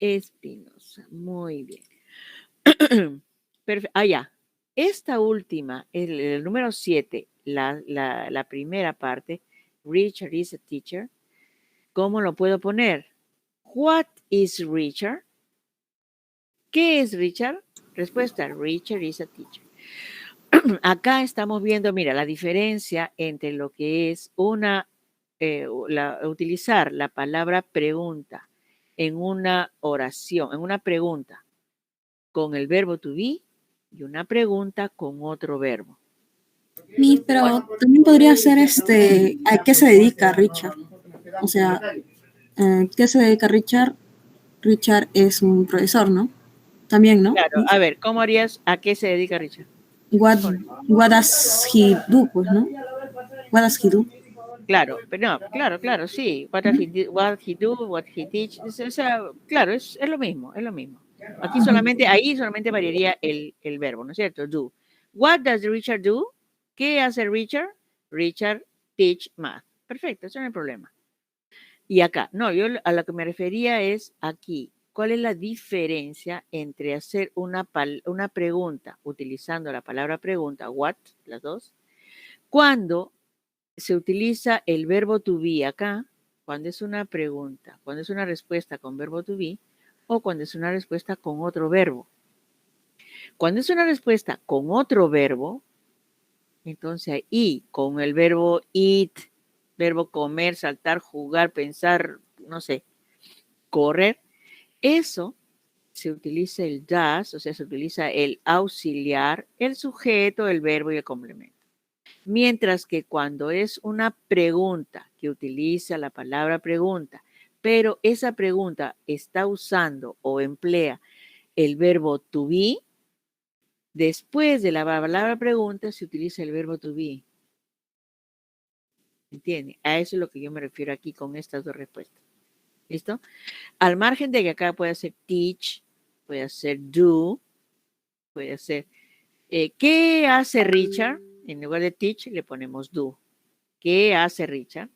Espinosa. Muy bien. Perfecto. Ah, ya. Esta última, el número 7, la primera parte, Richard is a teacher. ¿Cómo lo puedo poner? What is Richard? ¿Qué es Richard? Respuesta, Richard is a teacher. Acá estamos viendo, mira, la diferencia entre lo que es utilizar la palabra pregunta en una oración, en una pregunta, con el verbo to be y una pregunta con otro verbo. Miss, pero también podría ser ¿a qué se dedica Richard? O sea, ¿qué se dedica Richard? Richard es un profesor, ¿no? También, ¿no? Claro, a ver, ¿cómo harías? ¿A qué se dedica Richard? What does he do, pues, ¿no? What does he do? Claro, pero no, claro, sí. What he do, what he teach. O sea, claro, es lo mismo, es lo mismo. Aquí ahí solamente variaría el verbo, ¿no es cierto? Do. What does Richard do? ¿Qué hace Richard? Richard teach math. Perfecto, eso no hay problema. Y acá, no, yo a lo que me refería es aquí. ¿Cuál es la diferencia entre hacer una pregunta utilizando la palabra pregunta, what, las dos, cuando se utiliza el verbo to be acá, cuando es una pregunta, cuando es una respuesta con verbo to be o cuando es una respuesta con otro verbo? Cuando es una respuesta con otro verbo, entonces ahí con el verbo eat, verbo comer, saltar, jugar, pensar, no sé, correr, eso se utiliza el does, o sea, se utiliza el auxiliar, el sujeto, el verbo y el complemento. Mientras que cuando es una pregunta que utiliza la palabra pregunta, pero esa pregunta está usando o emplea el verbo to be, después de la palabra pregunta se utiliza el verbo to be. ¿Entiende? A eso es lo que yo me refiero aquí con estas dos respuestas. ¿Listo? Al margen de que acá puede ser teach, puede ser do, puede ser ¿qué hace Richard? En lugar de teach le ponemos do. ¿Qué hace Richard?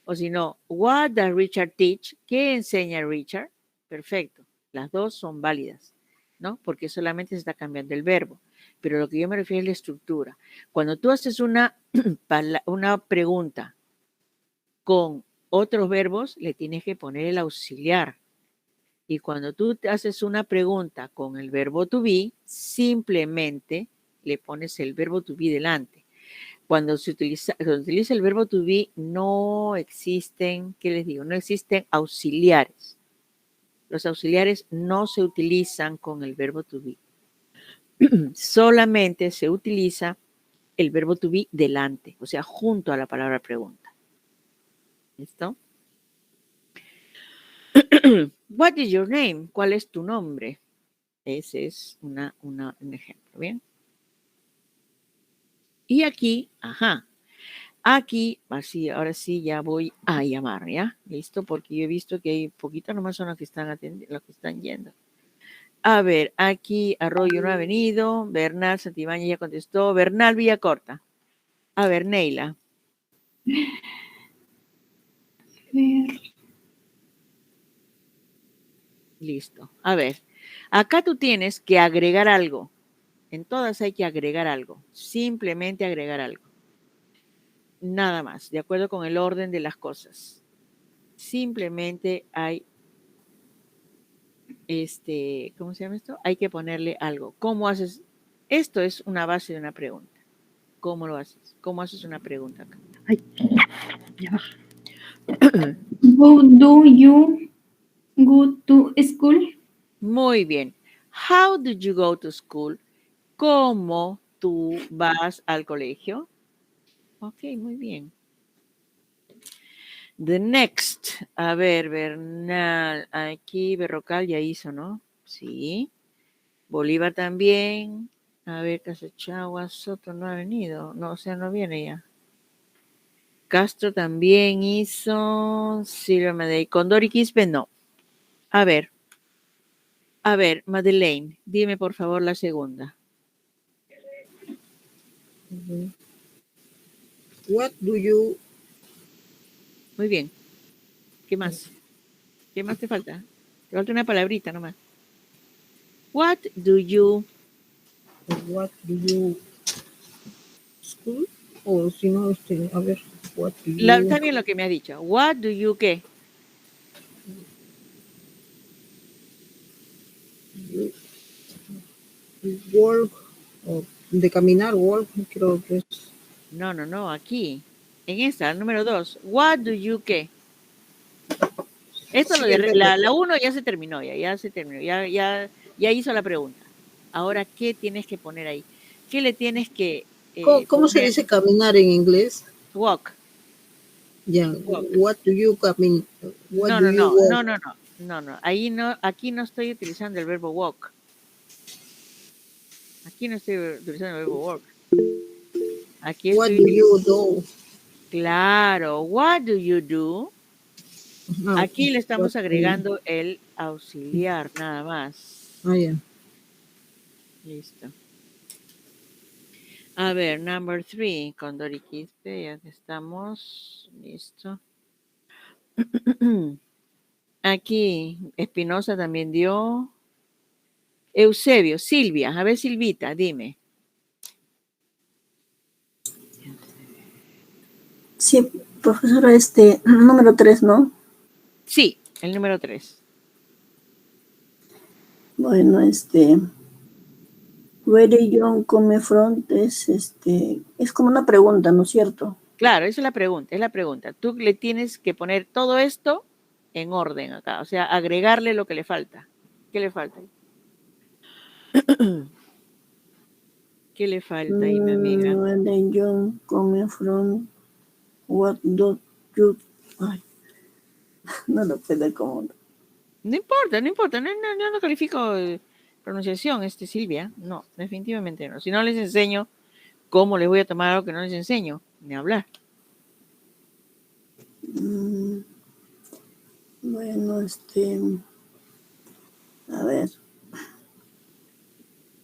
O si no, what does Richard teach? ¿Qué enseña Richard? Perfecto. Las dos son válidas, ¿no? Porque solamente se está cambiando el verbo. Pero lo que yo me refiero es la estructura. Cuando tú haces una pregunta con otros verbos, le tienes que poner el auxiliar. Y cuando tú te haces una pregunta con el verbo to be, simplemente le pones el verbo to be delante. Cuando se utiliza el verbo to be, no existen, ¿qué les digo? No existen auxiliares. Los auxiliares no se utilizan con el verbo to be. Solamente se utiliza el verbo to be delante, o sea, junto a la palabra pregunta. ¿Listo? What is your name? ¿Cuál es tu nombre? Ese es un ejemplo, ¿bien? Y aquí, aquí, así, ahora sí ya voy a llamar, ¿ya? ¿Listo? Porque yo he visto que hay poquito nomás son los que están atendiendo, los que están yendo. A ver, aquí Arroyo no ha venido, Bernal Santibáñez ya contestó, Bernal Villacorta. A ver, Neila. Listo. A ver, acá tú tienes que agregar algo. En todas hay que agregar algo. Simplemente agregar algo. Nada más, de acuerdo con el orden de las cosas. Simplemente hay, ¿cómo se llama esto? Hay que ponerle algo. ¿Cómo haces? Esto es una base de una pregunta. ¿Cómo lo haces? ¿Cómo haces una pregunta acá? Ay, ya va. How do you go to school? Muy bien. How do you go to school? ¿Cómo tú vas al colegio? Ok, muy bien. The next. A ver, Bernal. Aquí Berrocal ya hizo, ¿no? Sí. Bolívar también. A ver, Casachagua, Soto no ha venido. No, o sea, no viene ya. Castro también hizo. Silvia Madei. Condori Quispe, no. A ver, Madeleine, dime por favor la segunda. What do you... Muy bien. ¿Qué más? ¿Qué más te falta? Te falta una palabrita nomás. What do you... School? O si no, a ver, what do you... Está bien lo que me has dicho. What do you qué? Walk, o de caminar, walk, creo que es... No, aquí. En esta, el número 2. What do you qué? Esto Sí, lo de la 1 ya se terminó, ya se terminó, ya hizo la pregunta. Ahora, ¿qué tienes que poner ahí? ¿Qué le tienes que ¿Cómo se dice caminar en inglés? Walk. Ya, Walk. what do you camin? No. Ahí no, aquí no estoy utilizando el verbo walk. Aquí no estoy utilizando el verbo walk. Aquí What estoy do you do? Claro, what do you do? Ah, Aquí le estamos what agregando el auxiliar, nada más. ya. Listo. A ver, number 3, con Dori Quispe, ya estamos. Listo. Aquí, Espinosa también dio. Eusebio, Silvia, a ver, Silvita, dime. Sí, profesora, número 3, ¿no? Sí, el número 3. Bueno, where you come from es como una pregunta, ¿no es cierto? Claro, esa es la pregunta. Tú le tienes que poner todo esto en orden acá, o sea, agregarle lo que le falta. ¿Qué le falta? ¿Qué le falta ahí, mi amiga? When the John come from, what do you... Ay, no lo puedo como... No importa, no importa. No califico pronunciación, Silvia. No, definitivamente no. Si no les enseño, ¿cómo les voy a tomar algo que no les enseño? Ni hablar. Bueno, a ver.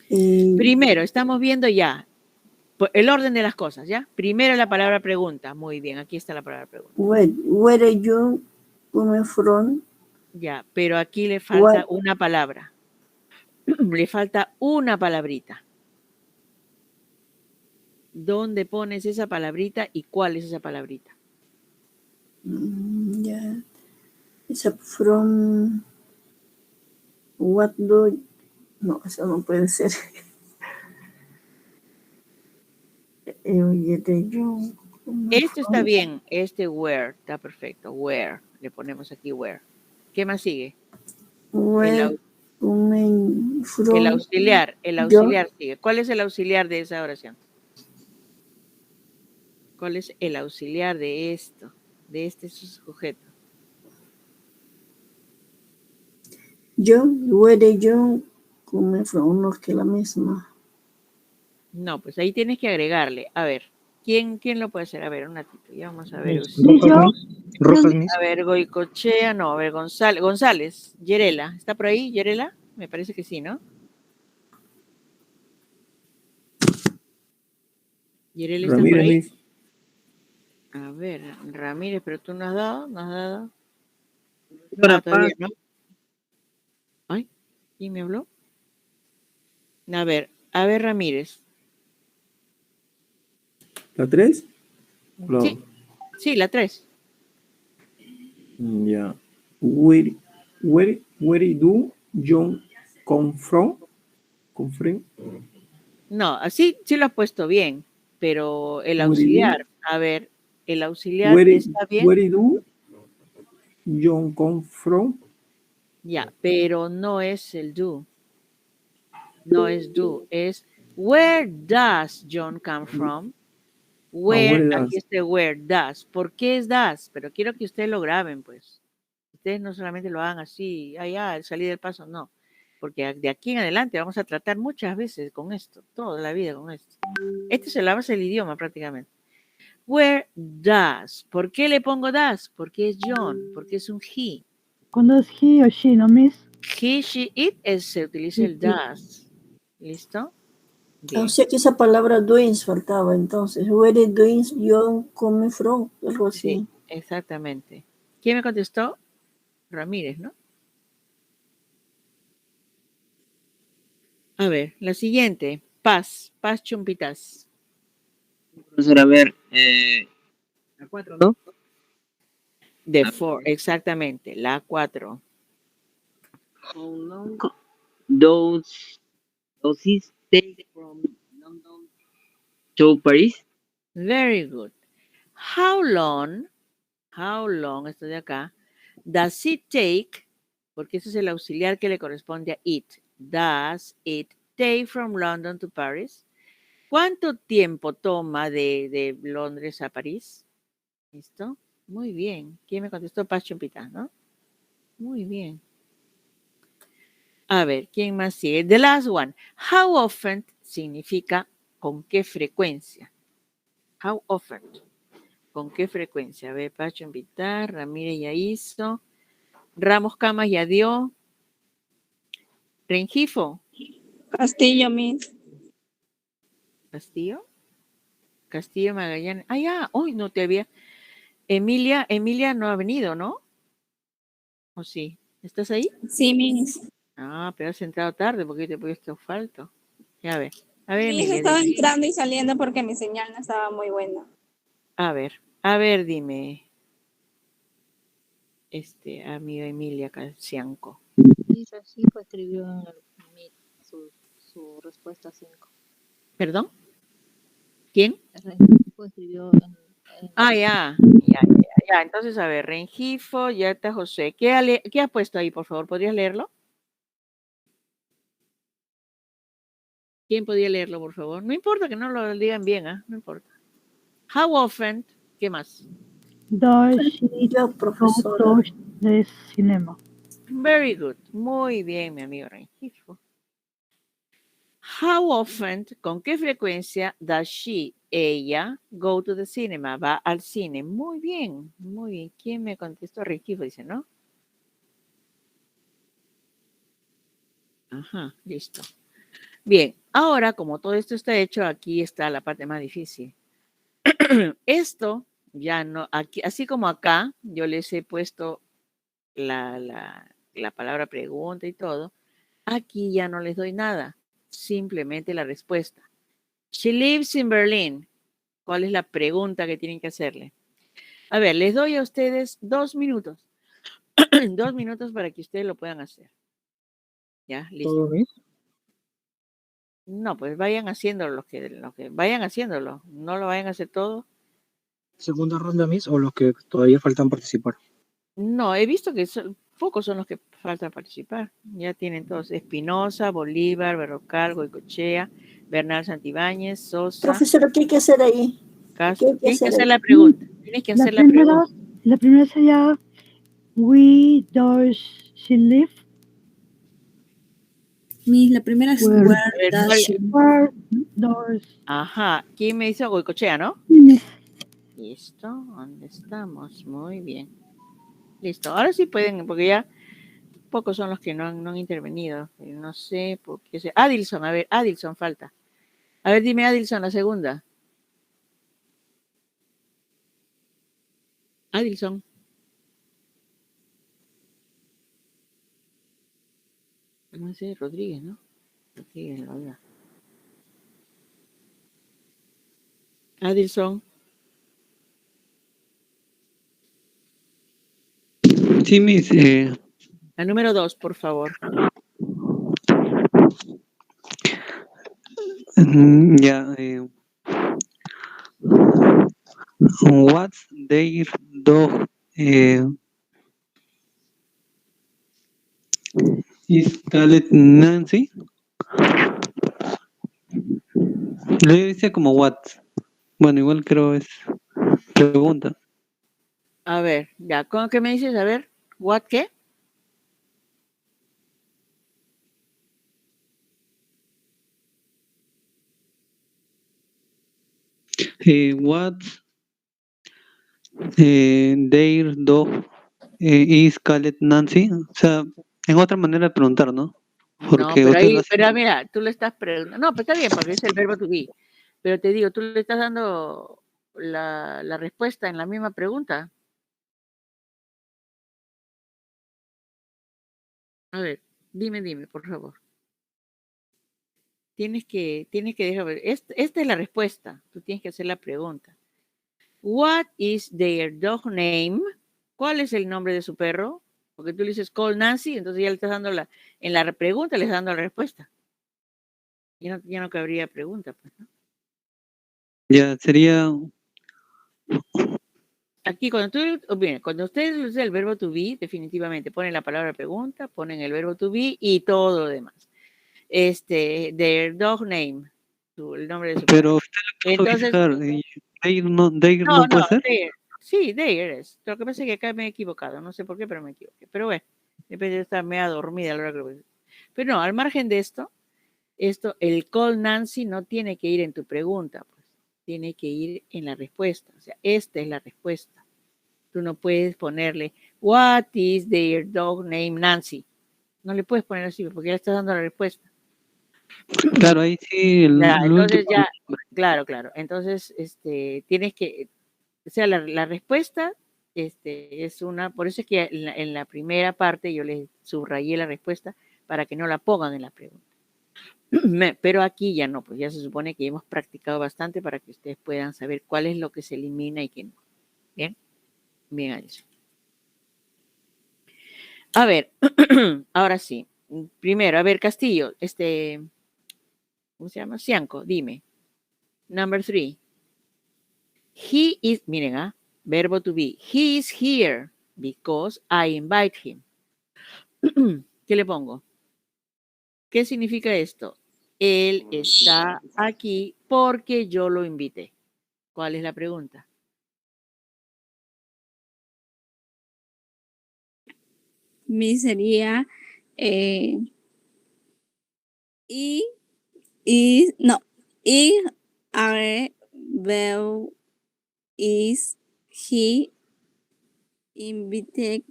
Primero, estamos viendo ya el orden de las cosas, ¿ya? Primero la palabra pregunta. Muy bien, aquí está la palabra pregunta. Where are you coming from? Ya, pero aquí le falta una palabra. Le falta una palabrita. ¿Dónde pones esa palabrita y cuál es esa palabrita? Ya. It's from... What do... No, eso no puede ser. Esto está bien, where, está perfecto, where, le ponemos aquí where. ¿Qué más sigue? Where el auxiliar sigue. ¿Cuál es el auxiliar de esa oración? ¿Cuál es el auxiliar de esto, de este sujeto? Where you come from, no es que la misma. No, pues ahí tienes que agregarle. A ver, ¿quién lo puede hacer? A ver, un ratito, ya vamos a ver. Rojas, Miss. A ver, Goicochea, no, a ver, González, Yerela, ¿está por ahí, Yerela? Me parece que sí, ¿no? Yerela está por ahí. Miss. A ver, Ramírez, pero tú no has dado, todavía no. Ay, ¿quién me habló? A ver, Ramírez. ¿La 3? Sí, la 3. Ya. Where do John come from? No, así sí lo has puesto bien, pero el auxiliar, a ver, el auxiliar está bien. Where do John come from? Ya, pero no es el do. No es do, es where does John come from? Aquí está where does. ¿Por qué es does? Pero quiero que ustedes lo graben, pues. Ustedes no solamente lo hagan así, al salir del paso, no. Porque de aquí en adelante vamos a tratar muchas veces con esto, toda la vida con esto. Este se la base el idioma prácticamente. Where does. ¿Por qué le pongo does? Porque es John, porque es un he. Cuando es he o she, ¿no, Miss? He, she, it, se utiliza el does. ¿Listo? O sea que esa palabra doings faltaba entonces. Where doings John come from? Algo así. Sí, exactamente. ¿Quién me contestó? Ramírez, ¿no? A ver, la siguiente. Paz Chumpitas. Profesor, a ver, la 4, ¿no? The 4, exactamente, la 4. How long does it take from London to Paris? Very good. How long, esto de acá, does it take, porque ese es el auxiliar que le corresponde a it. Does it take from London to Paris? ¿Cuánto tiempo toma de Londres a París? ¿Listo? Muy bien. ¿Quién me contestó? Paz Chumpita, ¿no? Muy bien. A ver, ¿quién más sigue? The last one. How often significa con qué frecuencia. How often. ¿Con qué frecuencia? A ver, Paz Chumpita, Ramírez ya hizo. Ramos Camas ya dio. Rengifo. Castillo, Miss. Castillo Magallanes. Ah, ya, hoy no te había. Emilia no ha venido, ¿no? ¿O sí? ¿Estás ahí? Sí, Miss. Ah, pero has entrado tarde porque te puesto falto. Ya, a ver, Miss, Emilia. estaba entrando y saliendo porque mi señal no estaba muy buena. A ver, dime. Amiga Emilia Calcianco. Sí, pues escribió en el Meet su respuesta 5. ¿Perdón? ¿Quién? Rengifo escribió en Ya. Entonces, a ver, Rengifo, ya está José. ¿Qué ha puesto ahí, por favor? ¿Podrías leerlo? ¿Quién podía leerlo, por favor? No importa que no lo digan bien, ¿ah? No importa. How often, ¿qué más? Does she Yo, go profesora. to the cinema? Very good. Muy bien, mi amigo Rengifo. How often, ¿con qué frecuencia does she, ella, go to the cinema? Va al cine. Muy bien, muy bien. ¿Quién me contestó? Rengifo dice, ¿no? Ajá, listo. Bien, ahora como todo esto está hecho, aquí está la parte más difícil. Esto ya no, aquí, así como acá, yo les he puesto la palabra pregunta y todo, aquí ya no les doy nada, simplemente la respuesta. She lives in Berlin. ¿Cuál es la pregunta que tienen que hacerle? A ver, les doy a ustedes 2 minutos. 2 minutos para que ustedes lo puedan hacer. ¿Ya? Listo. ¿Todo bien? No, pues vayan haciéndolo los que vayan haciéndolo. No lo vayan a hacer todo. ¿Segunda ronda, Miss, o los que todavía faltan participar? No, he visto que pocos son los que faltan participar. Ya tienen todos. Espinosa, Bolívar, Berrocal, Goicochea, Bernal Santibáñez, Sosa, Profesora, ¿qué hay que hacer ahí? Castro. ¿Qué hay que Tienes que hacer hacer ahí? la pregunta. Tienes que hacer la pregunta. La primera sería, where does she live? Miss, la primera es Where- where A ver, does she... Where does Ajá. ¿Quién me dice Goicochea, no? she live? Listo. ¿Dónde estamos? Muy bien. Listo. Ahora sí pueden, porque ya pocos son los que no han intervenido. No sé por qué. Adilson, a ver, Adilson falta. A ver, dime Adilson, la segunda. Adilson. No sé, Rodríguez, ¿no? Rodríguez, la verdad. Adilson. Sí, Miss. La número 2, por favor. Ya. What's their dog? Is called Nancy. Lo dice como what. Bueno, igual creo es pregunta. A ver, ya, ¿cómo que me dices? A ver, ¿what qué? What's their dog is called Nancy? O sea, en otra manera de preguntar, ¿no? No, Porque pero usted lo ahí, hace. pero mira, tú le estás preguntando. No, pues está bien, porque es el verbo to be. Pero te digo, tú le estás dando la respuesta en la misma pregunta. A ver, dime, por favor. Tienes que dejar ver. Esta es la respuesta. Tú tienes que hacer la pregunta. What is their dog name? ¿Cuál es el nombre de su perro? Porque tú le dices call Nancy, entonces ya le estás dando en la pregunta le estás dando la respuesta. Ya no cabría pregunta, pues, ¿no? Ya sería. Aquí cuando ustedes usan el verbo to be, definitivamente ponen la palabra pregunta, ponen el verbo to be y todo lo demás. Their dog name, el nombre de su Pero perro. usted lo puso Entonces, her. Their no, no puede ser. sí, there es. Lo que pasa es que acá me he equivocado, no sé por qué, pero me equivoqué. Pero bueno, depende de estar media dormida a la hora que lo voy. Pero no, al margen de esto, el call Nancy no tiene que ir en tu pregunta, pues, tiene que ir en la respuesta. O sea, esta es la respuesta. Tú no puedes ponerle, what is their dog name Nancy? No le puedes poner así porque ya le estás dando la respuesta. Claro, ahí sí, Ya, el entonces último. ya, claro. Entonces, tienes que, o sea, la respuesta es una, por eso es que en la primera parte yo les subrayé la respuesta para que no la pongan en la pregunta. Pero aquí ya no, pues ya se supone que hemos practicado bastante para que ustedes puedan saber cuál es lo que se elimina y qué no. Bien, bien, Alison. A ver, ahora sí. Primero, a ver, Castillo, ¿cómo se llama? Cianco, dime. Number 3. He is, miren, verbo to be. He is here because I invite him. ¿Qué le pongo? ¿Qué significa esto? Él está aquí porque yo lo invité. ¿Cuál es la pregunta? Mi sería is he invited?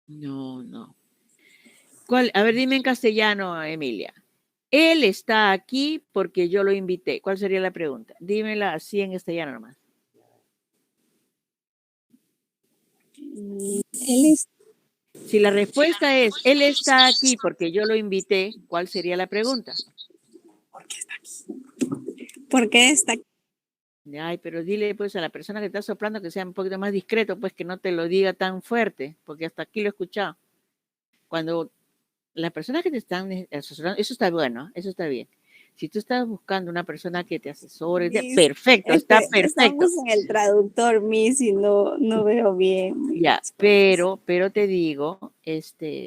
No. ¿Cuál? A ver, dime en castellano, Emilia. Él está aquí porque yo lo invité. ¿Cuál sería la pregunta? Dímela así en castellano nomás. Él es Si la respuesta es, él está aquí porque yo lo invité, ¿cuál sería la pregunta? ¿Por qué está aquí? Ay, pero dile pues a la persona que está soplando que sea un poquito más discreto, pues que no te lo diga tan fuerte, porque hasta aquí lo he escuchado. Cuando las personas que te están asesorando, eso está bueno, eso está bien. Si tú estás buscando una persona que te asesore, perfecto, está perfecto. Estamos en el traductor, Miss, y no veo bien. Ya, pero te digo,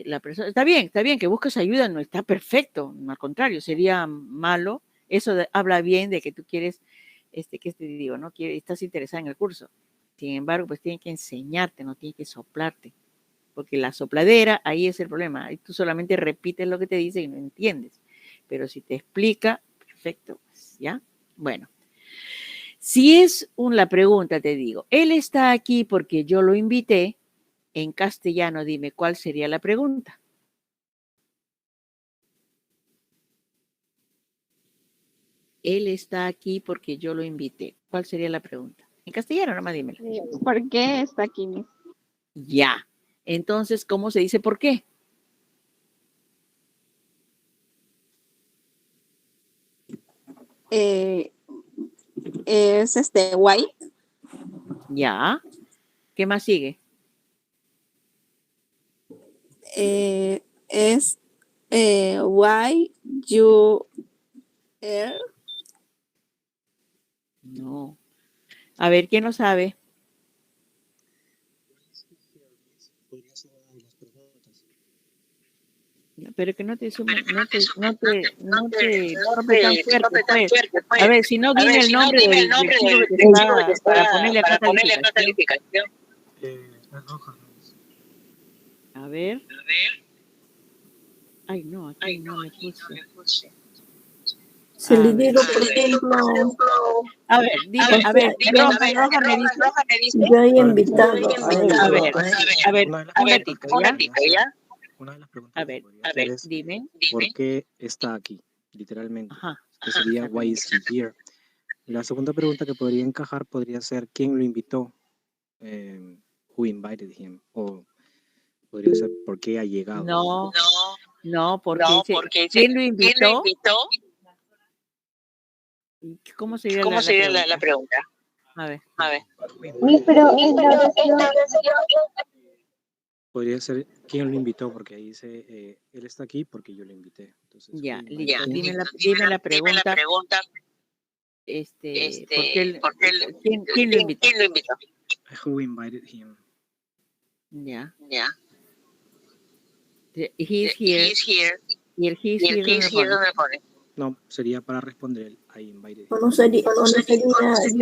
la persona, está bien que busques ayuda, no está perfecto, al contrario, sería malo. Eso habla bien de que tú quieres, ¿qué te digo? No estás interesada en el curso. Sin embargo, pues tienen que enseñarte, no tienen que soplarte, porque la sopladera, ahí es el problema. Ahí tú solamente repites lo que te dice y no entiendes. Pero si te explica, perfecto, pues, ¿ya? Bueno. Si es la pregunta, te digo, él está aquí porque yo lo invité, en castellano dime cuál sería la pregunta. Él está aquí porque yo lo invité. ¿Cuál sería la pregunta? En castellano, nomás dímela. ¿Por qué está aquí, Miss? Ya. Entonces, ¿cómo se dice por qué? Es why. Ya. ¿Qué más sigue? Es why you are. No. A ver, ¿quién lo sabe? Pero que no te sople tan fuerte, pues. A ver, si no, dime el nombre del chico que te está para ponerle acá calificación. A ver. Ay, no, aquí no me puse. Se le digo, por ejemplo, A ver, dime, Roja me dice. yo he invitado A ver, un ratito, ¿ya? Una de las preguntas A ver, es, dime. ¿por qué está aquí? Literalmente. Ajá. Que sería, why is he here? La segunda pregunta que podría encajar podría ser, ¿quién lo invitó? Who invited him? O podría ser, ¿por qué ha llegado? No, porque dice, ¿quién lo invitó? ¿Cómo sería la pregunta? A ver. Miss, pero en la oración, Podría ser, ¿quién lo invitó? Porque ahí dice, él está aquí porque yo lo invité. Entonces, Ya, who invited him? dime la pregunta. ¿Quién lo invitó? Who invited him? Ya. He's here. Y el he's here, ¿dónde lo pone? No, sería para responder el I invited him. o no sería, yo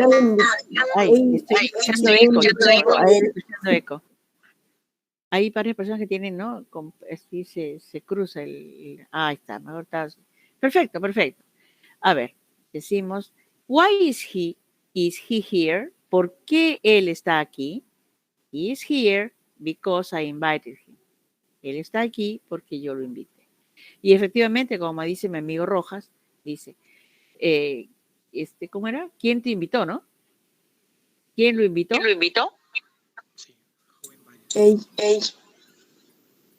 le invité. Ay, estoy escuchando eco. Hay varias personas que tienen, ¿no? Así se cruza ahí está, mejor está. Perfecto. A ver, decimos, why is he here? ¿Por qué él está aquí? He is here because I invited him. Él está aquí porque yo lo invité. Y efectivamente, como dice mi amigo Rojas, dice, ¿cómo era? ¿Quién te invitó, no? ¿Quién lo invitó? Sí, who invited him?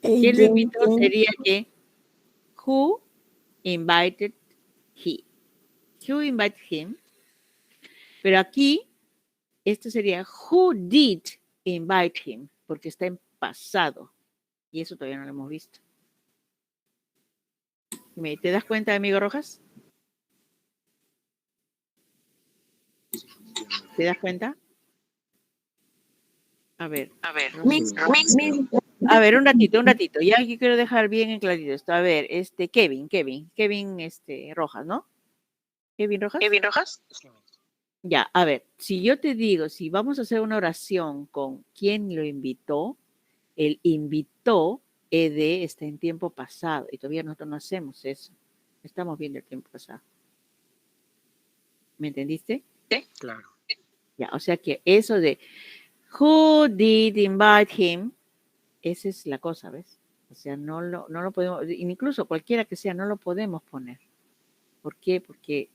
¿Quién lo invitó? Sería que who invited he. Who invited him. Pero aquí, esto sería who did invite him, porque está en pasado. Y eso todavía no lo hemos visto. ¿Te das cuenta, amigo Rojas? ¿Te das cuenta? A ver. Miss, A ver, un ratito. Ya aquí quiero dejar bien en clarito esto. A ver, Kevin, Rojas, ¿no? Kevin Rojas. Ya, a ver, si yo te digo, si vamos a hacer una oración con quién lo invitó, el invitó, ED, está en tiempo pasado y todavía nosotros no hacemos eso. Estamos viendo el tiempo pasado. ¿Me entendiste? Claro. Ya, o sea que eso de who did invite him, esa es la cosa, ¿ves? O sea, no lo podemos, incluso cualquiera que sea, no lo podemos poner. ¿Por qué? Porque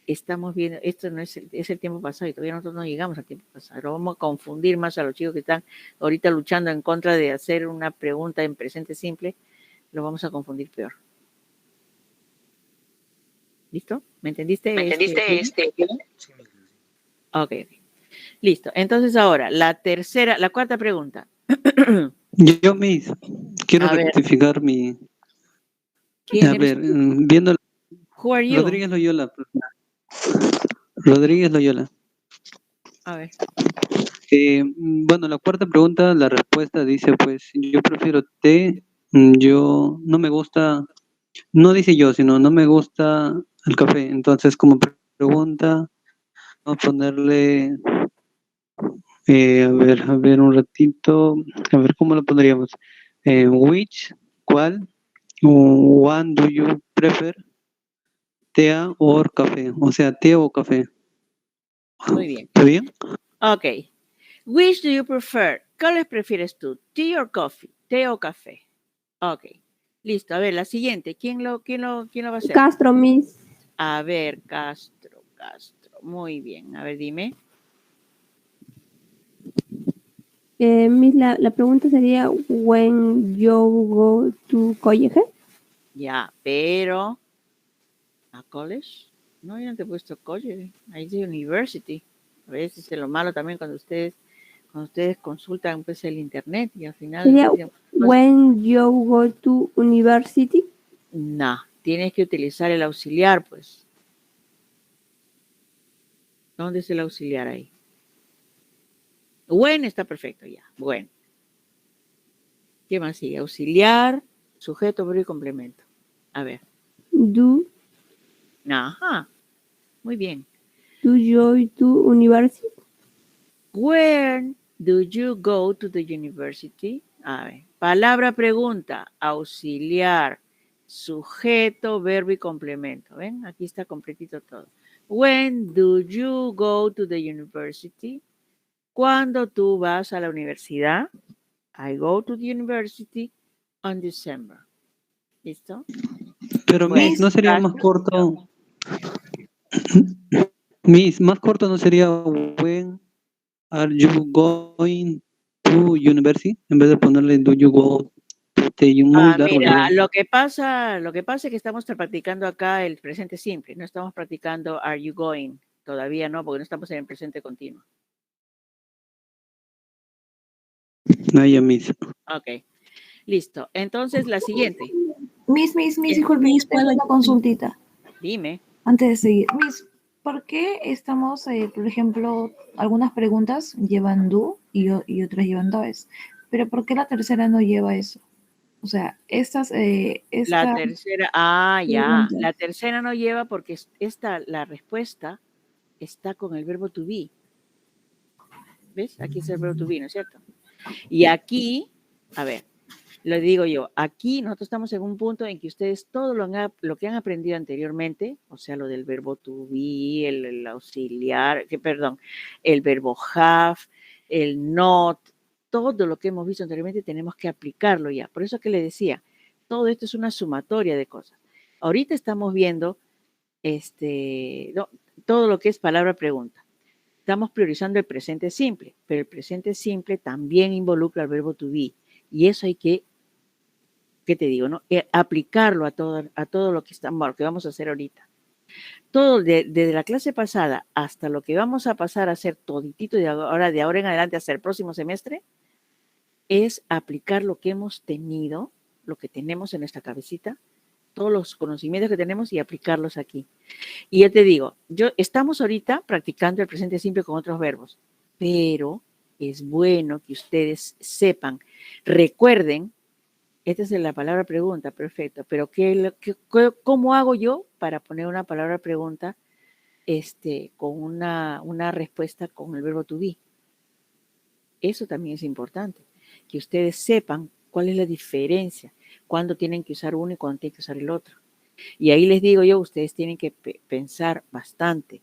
estamos viendo, esto no es el tiempo pasado y todavía nosotros no llegamos al tiempo pasado. Lo vamos a confundir más a los chicos que están ahorita luchando en contra de hacer una pregunta en presente simple, lo vamos a confundir peor. ¿Listo? ¿Me entendiste? Ok. Listo. Entonces ahora, la cuarta pregunta. Yo, Miss, quiero A ver. rectificar mi... ¿Quién A eres ver, tú? viendo... Who are you? Rodríguez Loyola. Rodríguez Loyola. A ver. Bueno, la cuarta pregunta, la respuesta dice, pues, yo prefiero té, yo no me gusta, no dice yo, sino no me gusta el café. Entonces, como pregunta, vamos a ponerle, a ver un ratito, a ver cómo lo pondríamos. Which, ¿cuál? One do you prefer? Tea or café, o sea, té o café. Muy bien. ¿Está bien? Ok. Which do you prefer? ¿Cuáles prefieres tú? ¿Tea or coffee? ¿Té o café? Ok. Listo. A ver, la siguiente. ¿Quién lo va a hacer? Castro, Miss. A ver, Castro. Muy bien. A ver, dime. Miss, la pregunta sería, when you go to college? Ya, pero ¿a college? No, yo no te he puesto college. Ahí dice university. A veces es lo malo también cuando ustedes consultan pues el internet y al final Sería, dicen, when you go to university. no, tienes que utilizar el auxiliar, pues. ¿Dónde es el auxiliar ahí? When está perfecto ya. Bueno. ¿Qué más sigue? Auxiliar, sujeto, verbo y complemento. A ver. Do Ajá. Muy bien. you go to university? When do you go to the university? A ver. Palabra pregunta, auxiliar, sujeto, verbo y complemento. ¿Ven? Aquí está completito todo. When do you go to the university? Cuando tú vas a la universidad. I go to the university on December. ¿Listo? Pero Bueno, Miss, ¿no sería más corto? Miss, más corto no sería when are you going to university? En vez de ponerle do you go to the muy largo. Mira, ¿No? lo que pasa es que estamos practicando acá el presente simple, no estamos practicando are you going, todavía no, porque no estamos en el presente continuo. No, ya Miss. Ok, listo. Entonces, la siguiente. Miss, disculpe, tengo una consultita. Dime. Antes de seguir. Miss, ¿por qué estamos, por ejemplo, algunas preguntas llevan do y otras llevan does? Pero ¿por qué la tercera no lleva eso? O sea, La tercera, ya. La tercera no lleva porque la respuesta está con el verbo to be. ¿Ves? Aquí es el verbo to be, ¿no es cierto? Y aquí, a ver, lo digo yo, aquí nosotros estamos en un punto en que ustedes todo lo que han aprendido anteriormente, o sea, lo del verbo to be, el auxiliar, el verbo have, el not, todo lo que hemos visto anteriormente tenemos que aplicarlo ya. Por eso que le decía, todo esto es una sumatoria de cosas. Ahorita estamos viendo todo lo que es palabra pregunta. Estamos priorizando el presente simple, pero el presente simple también involucra el verbo to be. Y eso hay que, ¿qué te digo? ¿No? Aplicarlo a todo lo que vamos a hacer ahorita. Todo, desde la clase pasada hasta lo que vamos a pasar a hacer toditito de ahora en adelante hasta el próximo semestre, es aplicar lo que hemos tenido, lo que tenemos en nuestra cabecita, todos los conocimientos que tenemos y aplicarlos aquí. Y ya te digo, estamos ahorita practicando el presente simple con otros verbos, pero es bueno que ustedes sepan Recuerden, esta es la palabra pregunta, perfecto, pero ¿cómo hago yo para poner una palabra pregunta con una respuesta con el verbo to be? Eso también es importante, que ustedes sepan cuál es la diferencia, cuándo tienen que usar uno y cuándo tienen que usar el otro. Y ahí les digo yo, ustedes tienen que pensar bastante,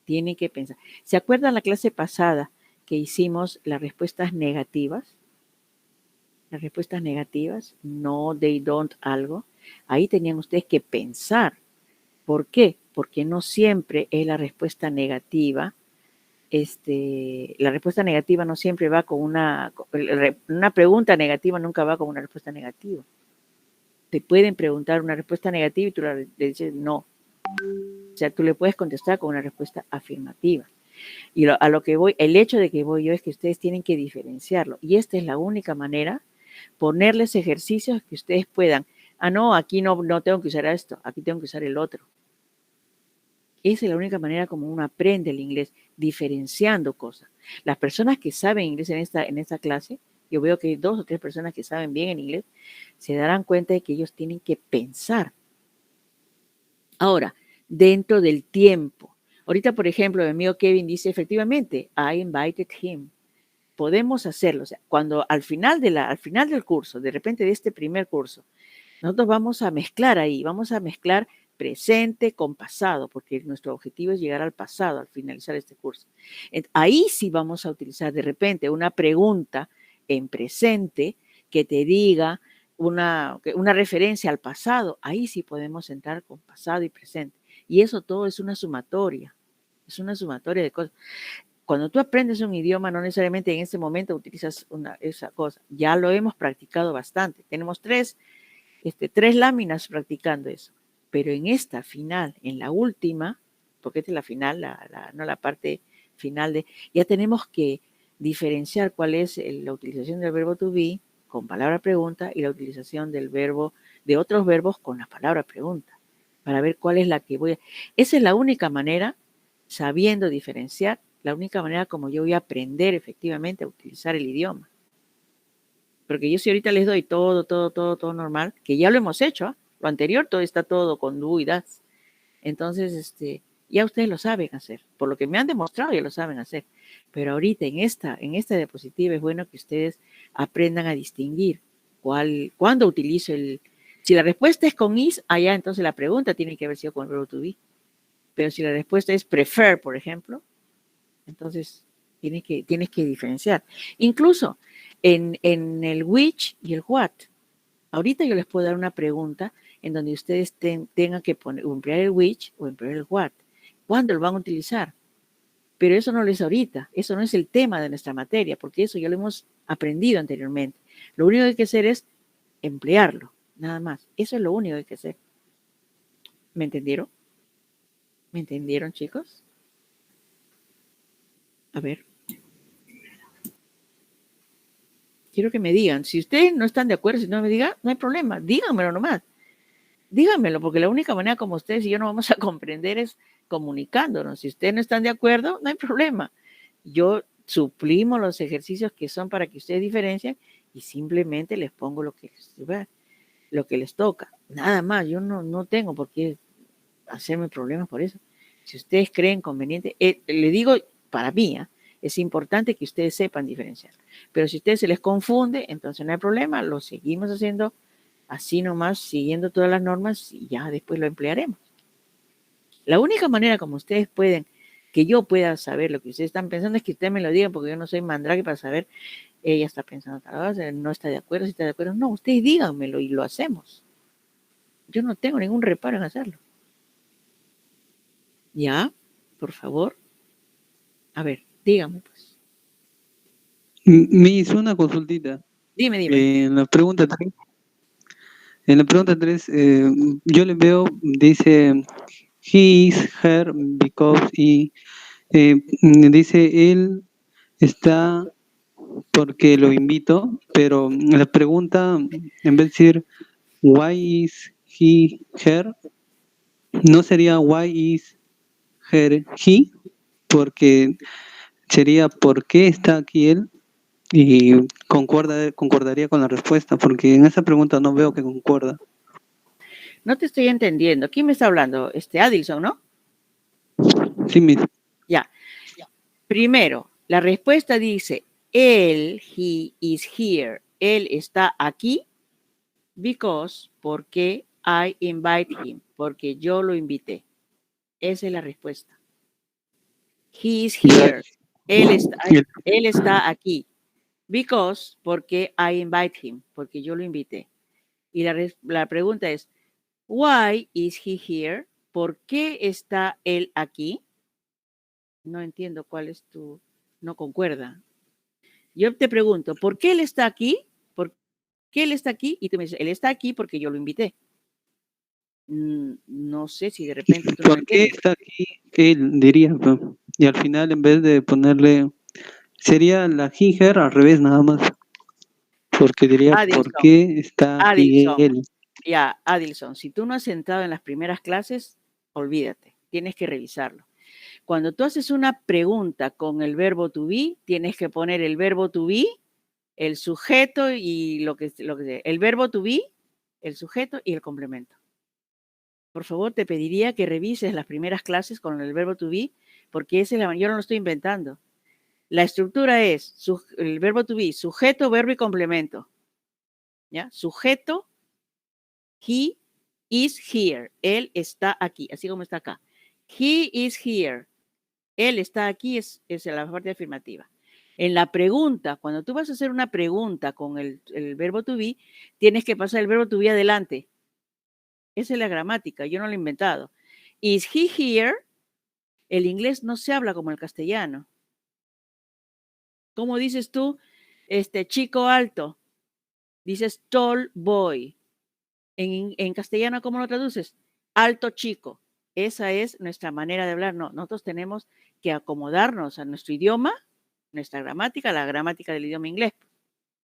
tienen que pensar. ¿Se acuerdan la clase pasada que hicimos las respuestas negativas? Las respuestas negativas, no, they don't, algo. Ahí tenían ustedes que pensar. ¿Por qué? Porque no siempre es la respuesta negativa. La respuesta negativa no siempre va con una pregunta negativa, nunca va con una respuesta negativa. Te pueden preguntar una respuesta negativa y tú le dices no. O sea, tú le puedes contestar con una respuesta afirmativa. Y a lo que voy, el hecho de que voy yo es que ustedes tienen que diferenciarlo. Y esta es la única manera, ponerles ejercicios que ustedes puedan. No, aquí no tengo que usar esto, aquí tengo que usar el otro. Esa es la única manera como uno aprende el inglés, diferenciando cosas. Las personas que saben inglés en esta clase, yo veo que hay 2 o 3 personas que saben bien el inglés, se darán cuenta de que ellos tienen que pensar. Ahora, dentro del tiempo. Ahorita, por ejemplo, mi amigo Kevin dice, efectivamente, I invited him. Podemos hacerlo. O sea, cuando al final del curso, de repente de este primer curso, nosotros vamos a mezclar ahí, vamos a mezclar presente con pasado, porque nuestro objetivo es llegar al pasado al finalizar este curso. Ahí sí vamos a utilizar de repente una pregunta en presente que te diga una referencia al pasado. Ahí sí podemos entrar con pasado y presente. Y eso todo es una sumatoria de cosas. Cuando tú aprendes un idioma, no necesariamente en ese momento utilizas esa cosa. Ya lo hemos practicado bastante. Tenemos 3 láminas practicando eso. Pero en esta final, en la última, porque esta es la final, no la parte final ya tenemos que diferenciar cuál es la utilización del verbo to be con palabra pregunta y la utilización de otros verbos con la palabra pregunta, para ver cuál es la que Esa es la única manera, sabiendo diferenciar, la única manera como yo voy a aprender efectivamente a utilizar el idioma. Porque yo si ahorita les doy todo normal, que ya lo hemos hecho, lo anterior todo está todo con do y das. Entonces, ya ustedes lo saben hacer. Por lo que me han demostrado, ya lo saben hacer. Pero ahorita en esta diapositiva es bueno que ustedes aprendan a distinguir cuándo utilizo si la respuesta es con is, allá entonces la pregunta tiene que haber sido con el verbo to be. Pero si la respuesta es prefer, por ejemplo, entonces tienes que diferenciar. Incluso en el which y el what. Ahorita yo les puedo dar una pregunta en donde ustedes tengan que emplear el which o emplear el what. ¿Cuándo lo van a utilizar? Pero eso no lo es ahorita. Eso no es el tema de nuestra materia, porque eso ya lo hemos aprendido anteriormente. Lo único que hay que hacer es emplearlo, nada más. Eso es lo único que hay que hacer. ¿Me entendieron? ¿Me entendieron, chicos? A ver. Quiero que me digan. Si ustedes no están de acuerdo, si no me digan, no hay problema. Díganmelo nomás. Díganmelo, porque la única manera como ustedes y yo nos vamos a comprender es comunicándonos. Si ustedes no están de acuerdo, no hay problema. Yo suplimo los ejercicios que son para que ustedes diferencien y simplemente les pongo lo que les toca. Nada más. Yo no tengo por qué hacerme problemas por eso. Si ustedes creen conveniente, le digo para mí, es importante que ustedes sepan diferenciar. Pero si a ustedes se les confunde, entonces no hay problema, lo seguimos haciendo así nomás, siguiendo todas las normas y ya después lo emplearemos. La única manera como ustedes pueden, que yo pueda saber lo que ustedes están pensando es que ustedes me lo digan, porque yo no soy mandrake para saber, ella está pensando tal vez, no está de acuerdo, si está de acuerdo. No, ustedes díganmelo y lo hacemos. Yo no tengo ningún reparo en hacerlo. ¿Ya? Por favor. A ver, dígame pues. Me hizo una consultita. Dime. En la pregunta 3, yo le veo, dice, he is her because, y dice, él está porque lo invito, pero la pregunta, en vez de decir, why is he her, ¿no sería why is her he? Porque sería, ¿por qué está aquí él? y concordaría con la respuesta, porque en esa pregunta no veo que concuerda. No te estoy entendiendo. ¿Quién me está hablando? Adilson, ¿no? Sí, Miss. Ya. Primero, la respuesta dice, he is here. Él está aquí because, porque I invite him, porque yo lo invité. Esa es la respuesta. He is here. Él está aquí. Because, porque I invite him, porque yo lo invité. Y la pregunta es, why is he here? ¿Por qué está él aquí? No entiendo cuál es tu... No concuerda. Yo te pregunto, ¿por qué él está aquí? ¿Por qué él está aquí? Y tú me dices, él está aquí porque yo lo invité. No sé si de repente tú no ¿Por qué entiendes. está aquí? Él diría, ¿no? Y al final, en vez de ponerle, sería la ginger al revés nada más. Porque diría, ¿por qué está aquí él? Ya, Adilson, si tú no has entrado en las primeras clases, olvídate, tienes que revisarlo. Cuando tú haces una pregunta con el verbo to be, tienes que poner el verbo to be, el sujeto y lo que el verbo to be, el sujeto y el complemento. Por favor, te pediría que revises las primeras clases con el verbo to be, porque yo no lo estoy inventando. La estructura es el verbo to be, sujeto, verbo y complemento. ¿Ya? Sujeto, he is here. Él está aquí, así como está acá. He is here. Él está aquí, es la parte afirmativa. En la pregunta, cuando tú vas a hacer una pregunta con el verbo to be, tienes que pasar el verbo to be adelante. Esa es la gramática, yo no lo he inventado. Is he here? El inglés no se habla como el castellano. ¿Cómo dices tú? Chico alto. Dices tall boy. En castellano, ¿cómo lo traduces? Alto chico. Esa es nuestra manera de hablar. No, nosotros tenemos que acomodarnos a nuestro idioma, nuestra gramática, la gramática del idioma inglés.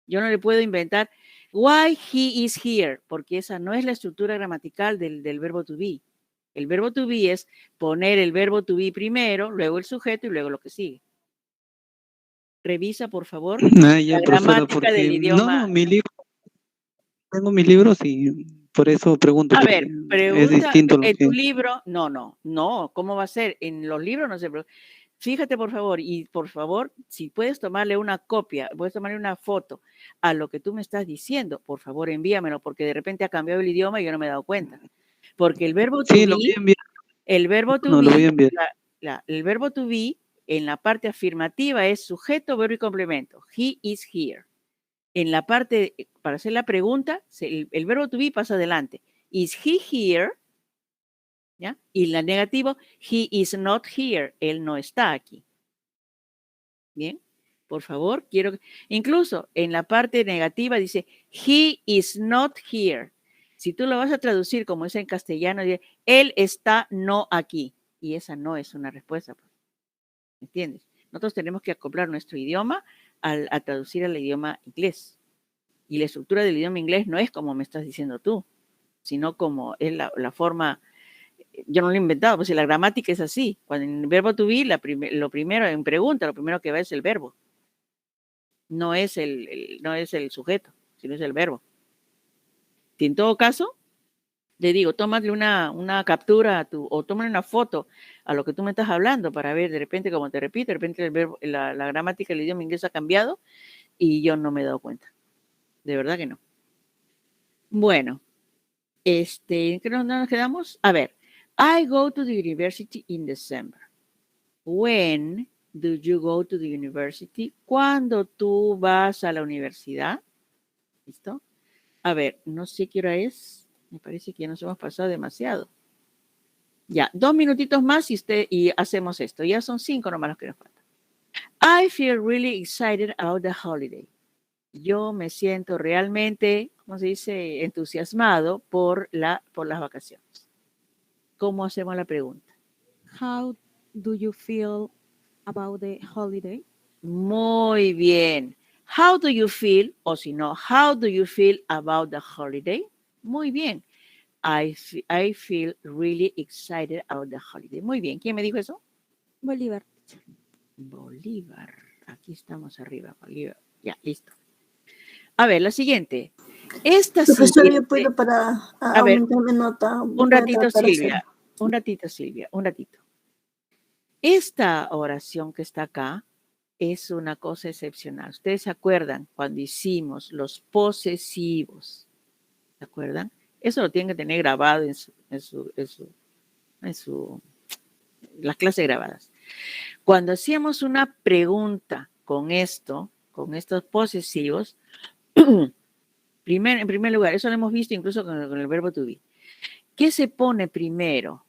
Yo no le puedo inventar why he is here, porque esa no es la estructura gramatical del verbo to be. El verbo to be es poner el verbo to be primero, luego el sujeto y luego lo que sigue. Revisa, por favor, Ya, la gramática del idioma. No, tengo mis libros y por eso pregunto. A ver, Es pregunta, distinto lo en que... tu libro, no, ¿cómo va a ser? En los libros no se pregunta. Fíjate, por favor, y por favor, si puedes tomarle una copia, puedes tomarle una foto a lo que tú me estás diciendo, por favor, envíamelo, porque de repente ha cambiado el idioma y yo no me he dado cuenta. Porque el verbo to Sí, be, lo voy a enviar. el verbo to No, be, lo voy a enviar. el verbo to be en la parte afirmativa es sujeto, verbo y complemento. He is here. En la parte, para hacer la pregunta, el verbo to be pasa adelante. Is he here? ¿Ya? Y la negativo, he is not here. Él no está aquí. Bien, por favor, quiero. Incluso en la parte negativa dice, he is not here. Si tú lo vas a traducir como es en castellano, dice, él está no aquí. Y esa no es una respuesta. ¿Me entiendes? Nosotros tenemos que acoplar nuestro idioma a traducir al idioma inglés. Y la estructura del idioma inglés no es como me estás diciendo tú, sino como es la forma. Yo no lo he inventado, pues si la gramática es así. Cuando en el verbo to be, lo primero en pregunta, lo primero que va es el verbo. No es no es el sujeto, sino es el verbo. Y en todo caso, le digo, tómale una captura o tómale una foto a lo que tú me estás hablando para ver de repente, como te repito, de repente el verbo, la gramática del idioma inglés ha cambiado y yo no me he dado cuenta. De verdad que no. Bueno, ¿en qué nos quedamos? A ver, I go to the university in December. When do you go to the university? ¿Cuándo tú vas a la universidad? ¿Listo? A ver, no sé qué hora es. Me parece que ya nos hemos pasado demasiado. Ya, 2 minutitos más y hacemos esto. Ya son 5 nomás los que nos faltan. I feel really excited about the holiday. Yo me siento realmente, ¿cómo se dice? Entusiasmado por las vacaciones. ¿Cómo hacemos la pregunta? How do you feel about the holiday? Muy bien. How do you feel? O si no, how do you feel about the holiday? Muy bien. I feel really excited about the holiday. Muy bien. ¿Quién me dijo eso? Bolívar. Bolívar. Aquí estamos arriba, Bolívar. Ya, listo. A ver, la siguiente. Esta Profesor, yo siguiente. puedo para A ver, aumentar mi nota. un Voy a ratito, tratar de Silvia. hacer. Un ratito, Silvia. Un ratito. Esta oración que está acá es una cosa excepcional. Ustedes se acuerdan cuando hicimos los posesivos. ¿Se acuerdan? Eso lo tienen que tener grabado las clases grabadas. Cuando hacíamos una pregunta con estos posesivos, en primer lugar, eso lo hemos visto incluso con el verbo to be. ¿Qué se pone primero?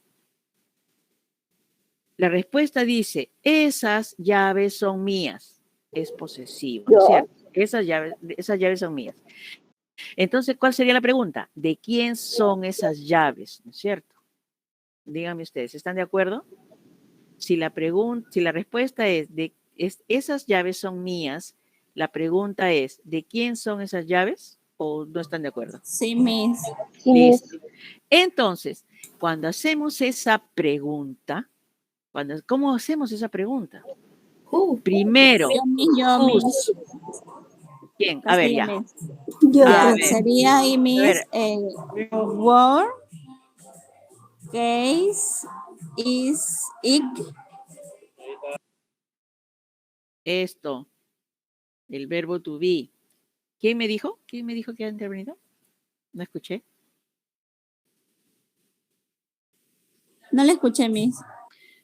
La respuesta dice, esas llaves son mías. Es posesivo, ¿no es cierto? Esas llaves son mías. Entonces, ¿cuál sería la pregunta? ¿De quién son esas llaves? ¿No es cierto? Díganme ustedes, ¿están de acuerdo? Si la respuesta es, esas llaves son mías, la pregunta es, ¿de quién son esas llaves? ¿O no están de acuerdo? Sí, Miss. Listo. Entonces, cuando hacemos esa pregunta, ¿cómo hacemos esa pregunta? Primero, Yo, Miss. ¿quién? A ver, ya. Ya, sería ahí, Miss, word, case, is, it. Esto, el verbo to be. ¿Quién me dijo? ¿Quién me dijo que ha intervenido? No escuché. No le escuché, Miss.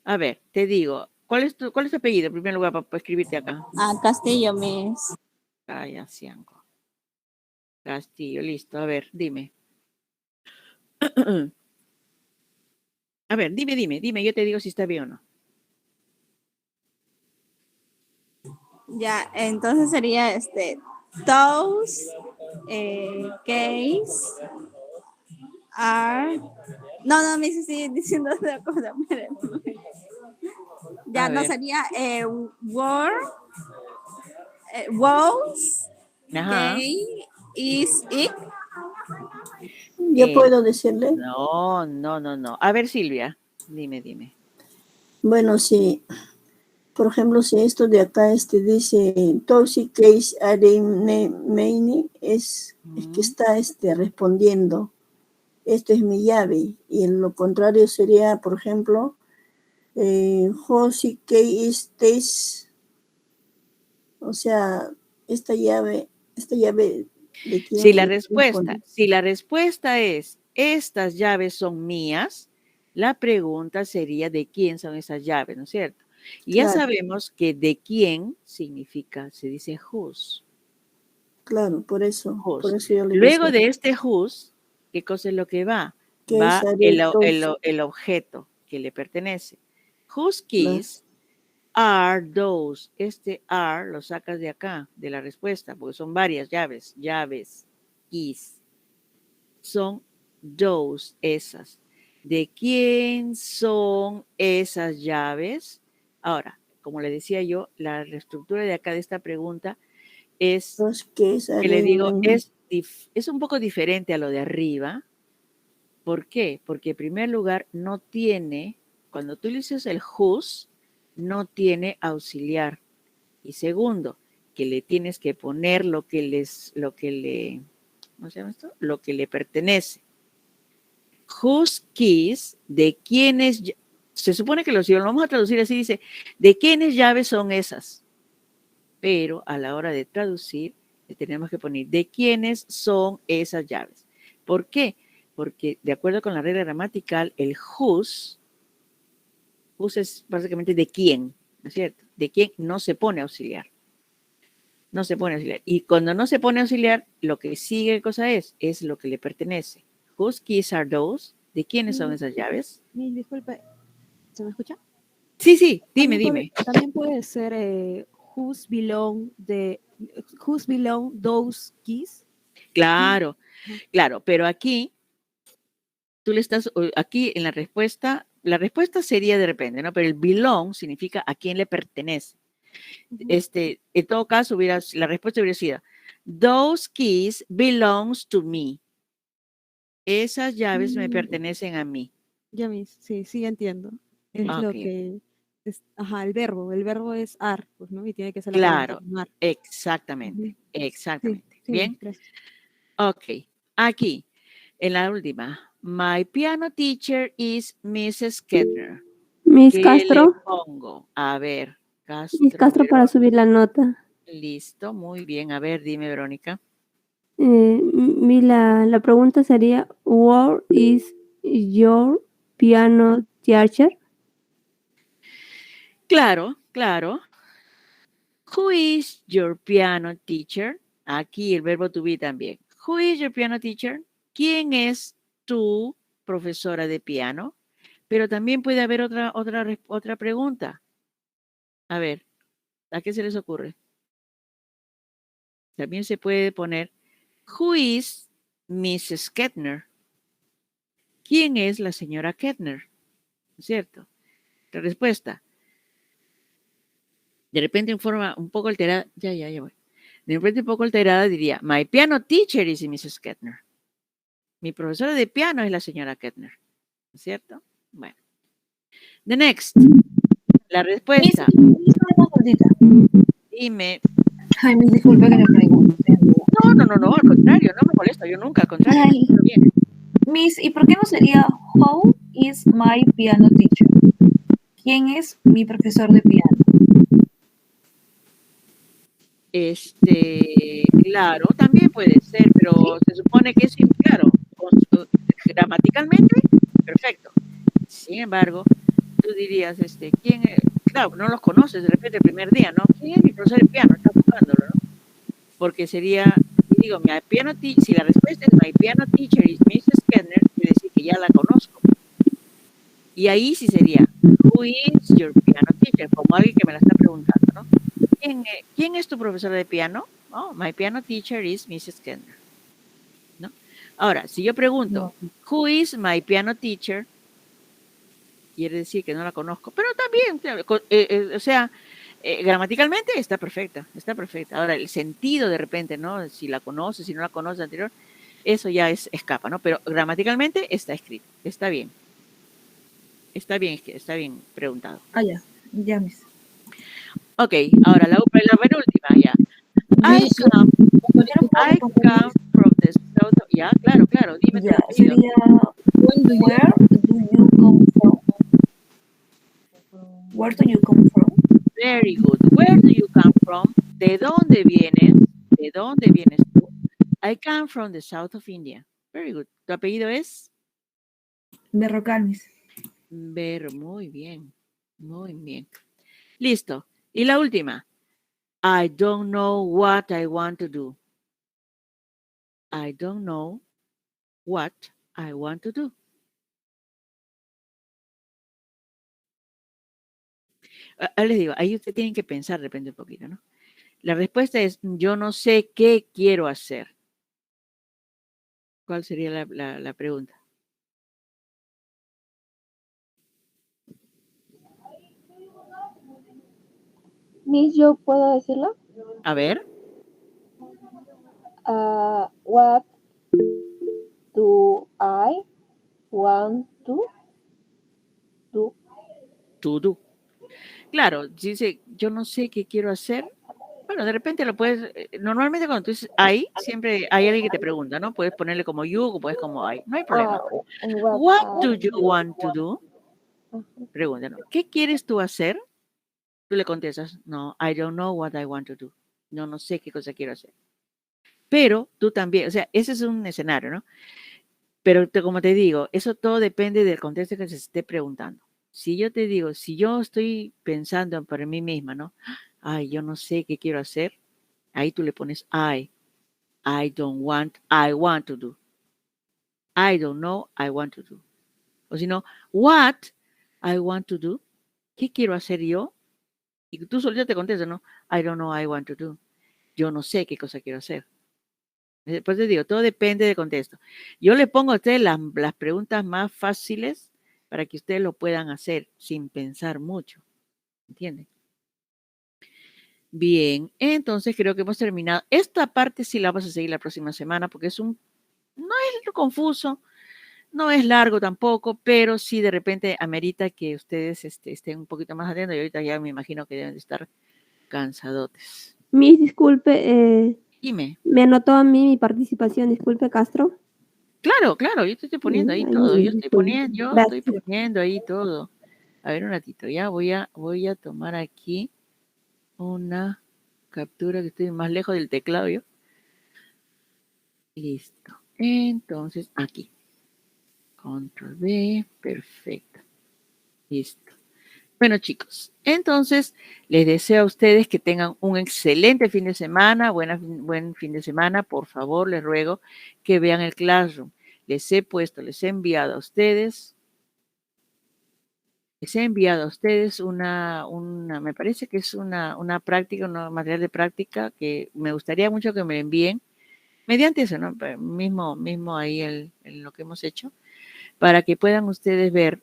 A ver, te digo, ¿cuál es tu apellido en primer lugar para escribirte acá? Castillo, Miss. Calla, Cianco. Castillo, listo. A ver, dime. A ver, dime, yo te digo si está bien o no. Ya, entonces sería those case are. No, me estoy diciendo otra cosa. Ya, no sería word, was, case, is, it. ¿Yo puedo decirle? No. A ver, Silvia, dime. Bueno, sí. Por ejemplo, si esto de acá dice toxic case main es que está respondiendo. Esto es mi llave. Y en lo contrario sería, por ejemplo, Josie case this. O sea, esta llave de quién. Si la respuesta es estas llaves son mías, la pregunta sería ¿de quién son esas llaves? ¿No es cierto? Y ya sabemos que de quién significa, se dice whose. Claro, por eso yo le Luego decía. de este whose, ¿qué cosa es lo que va? ¿Qué Va es el objeto que le pertenece. Whose keys are those. Este are lo sacas de acá, de la respuesta, porque son varias llaves, keys. Son those, esas. ¿De quién son esas llaves? Ahora, como le decía yo, la estructura de acá de esta pregunta es, que le digo, es un poco diferente a lo de arriba. ¿Por qué? Porque en primer lugar no tiene, cuando tú dices el whose, no tiene auxiliar. Y segundo, que le tienes que poner lo que le pertenece. Whose keys, de quiénes, se supone que si lo vamos a traducir así, dice, ¿de quiénes llaves son esas? Pero a la hora de traducir, le tenemos que poner, ¿de quiénes son esas llaves? ¿Por qué? Porque de acuerdo con la regla gramatical, el whose es básicamente de quién, ¿no es cierto? De quién no se pone auxiliar. No se pone auxiliar. Y cuando no se pone auxiliar, lo que sigue cosa es lo que le pertenece. Whose keys are those? ¿De quiénes son esas llaves? Disculpe, ¿se me escucha? Sí, dime. También puede ser whose belong those keys. Claro, pero aquí tú le estás, aquí en la respuesta sería de repente, ¿no? Pero el belong significa a quién le pertenece. En todo caso, la respuesta hubiera sido, those keys belongs to me. Esas llaves me pertenecen a mí. Ya sí, entiendo. Es ajá, el verbo es are, pues, ¿no? Y tiene que ser la pregunta Claro, con are. exactamente, Ujú. exactamente. Sí, Bien, gracias. ok. Aquí, en la última. My piano teacher is Mrs. Kettner. Miss ¿Qué le Castro. pongo? A ver, Miss Castro para subir la nota. Listo, muy bien. A ver, dime, Verónica. La pregunta sería, where is your piano teacher? Claro, claro. Who is your piano teacher? Aquí el verbo to be también. Who is your piano teacher? ¿Quién es tu profesora de piano? Pero también puede haber otra pregunta. A ver, ¿a qué se les ocurre? También se puede poner, who is Mrs. Kettner? ¿Quién es la señora Kettner? ¿Cierto? La respuesta. De repente en forma un poco alterada, ya voy. De repente un poco alterada diría, my piano teacher is Mrs. Kettner. Mi profesora de piano es la señora Kettner. ¿Cierto? Bueno. The next. La respuesta. Una consultita. Dime. Ay, me disculpe que le pregunte. No, al contrario, no me molesto, yo nunca, al contrario. Ay. Bien. Miss, ¿y por qué no sería How is my piano teacher? ¿Quién es mi profesor de piano? Claro, también puede ser, pero se supone que es claro, gramaticalmente, perfecto. Sin embargo, tú dirías, ¿quién es? Claro, no los conoces de repente el primer día, ¿no? ¿Quién es mi profesor de piano? Estás buscándolo, ¿no? Porque sería, digo, si la respuesta es my piano teacher is Mrs. Kettner, quiere decir que ya la conozco. Y ahí sí sería, who is your piano teacher? Como alguien que me la está preguntando, ¿no? ¿Quién es tu profesora de piano? Oh, my piano teacher is Mrs. Kettner. ¿No? Ahora, si yo pregunto, who is my piano teacher? Quiere decir que no la conozco, pero también, gramaticalmente está perfecta, está perfecta. Ahora, el sentido de repente, ¿no? Si la conoce, si no la conoce anterior, eso ya escapa, ¿no? Pero gramaticalmente está escrito, está bien. Está bien preguntado. Ah, ya, Miss. Ok, ahora la penúltima, ya. I come from the south. Ya, claro, dime. Ya, sería, where do you come from? Where do you come from? Very good. Where do you come from? ¿De dónde vienes? ¿De dónde vienes tú? I come from the south of India. Very good. ¿Tu apellido es? Berrocal, Miss. Muy bien. Muy bien. Listo. Y la última. I don't know what I want to do. I don't know what I want to do. Les digo, ahí ustedes tienen que pensar de repente un poquito, ¿no? La respuesta es, yo no sé qué quiero hacer. ¿Cuál sería la pregunta? Miss, ¿yo puedo decirlo? A ver. What do I want to do? To do. Claro, dice, yo no sé qué quiero hacer. Bueno, de repente lo puedes, normalmente cuando tú dices I, siempre hay alguien que te pregunta, ¿no? Puedes ponerle como you o puedes como I, no hay problema. What do you want to do? Pregunta, ¿no? ¿Qué quieres tú hacer? Tú le contestas, no, I don't know what I want to do. No sé qué cosa quiero hacer. Pero tú también, o sea, ese es un escenario, ¿no? Pero como te digo, eso todo depende del contexto que se esté preguntando. Si yo te digo, si yo estoy pensando por mí misma, ¿no? Ay, yo no sé qué quiero hacer. Ahí tú le pones I don't want, I want to do. I don't know, I want to do. O si no, what I want to do. ¿Qué quiero hacer yo? Y tú solito te contestas, ¿no? I don't know, I want to do. Yo no sé qué cosa quiero hacer. Después te digo, todo depende del contexto. Yo le pongo a ustedes las preguntas más fáciles para que ustedes lo puedan hacer sin pensar mucho. ¿Entienden? Bien, entonces creo que hemos terminado. Esta parte sí la vamos a seguir la próxima semana porque no es confuso, No es largo tampoco, pero sí de repente amerita que ustedes estén un poquito más atentos y ahorita ya me imagino que deben de estar cansadotes. Miss, disculpe, Dime. me anotó a mí mi participación, disculpe, Castro. Claro, yo te estoy poniendo ahí todo, yo estoy Gracias. poniendo ahí todo. A ver un ratito, ya voy a tomar aquí una captura que estoy más lejos del teclado yo. Listo. Entonces, aquí. Control V, perfecto. Listo. Bueno, chicos, entonces les deseo a ustedes que tengan un excelente fin de semana, buen fin de semana. Por favor, les ruego que vean el Classroom. Les he enviado a ustedes, me parece que es una práctica, un material de práctica que me gustaría mucho que me envíen mediante eso, ¿no? Mismo ahí en lo que hemos hecho, para que puedan ustedes ver,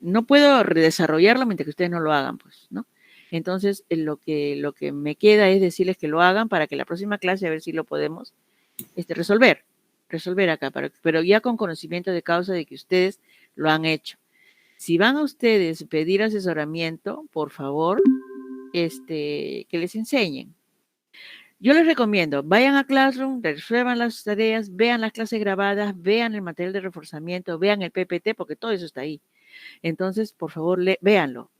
no puedo desarrollarlo mientras que ustedes no lo hagan, pues, ¿no? Entonces, lo que me queda es decirles que lo hagan para que la próxima clase a ver si lo podemos resolver acá, pero ya con conocimiento de causa de que ustedes lo han hecho. Si van a ustedes pedir asesoramiento, por favor, que les enseñen. Yo les recomiendo, vayan a Classroom, resuelvan las tareas, vean las clases grabadas, vean el material de reforzamiento, vean el PPT, porque todo eso está ahí. Entonces, por favor, véanlo,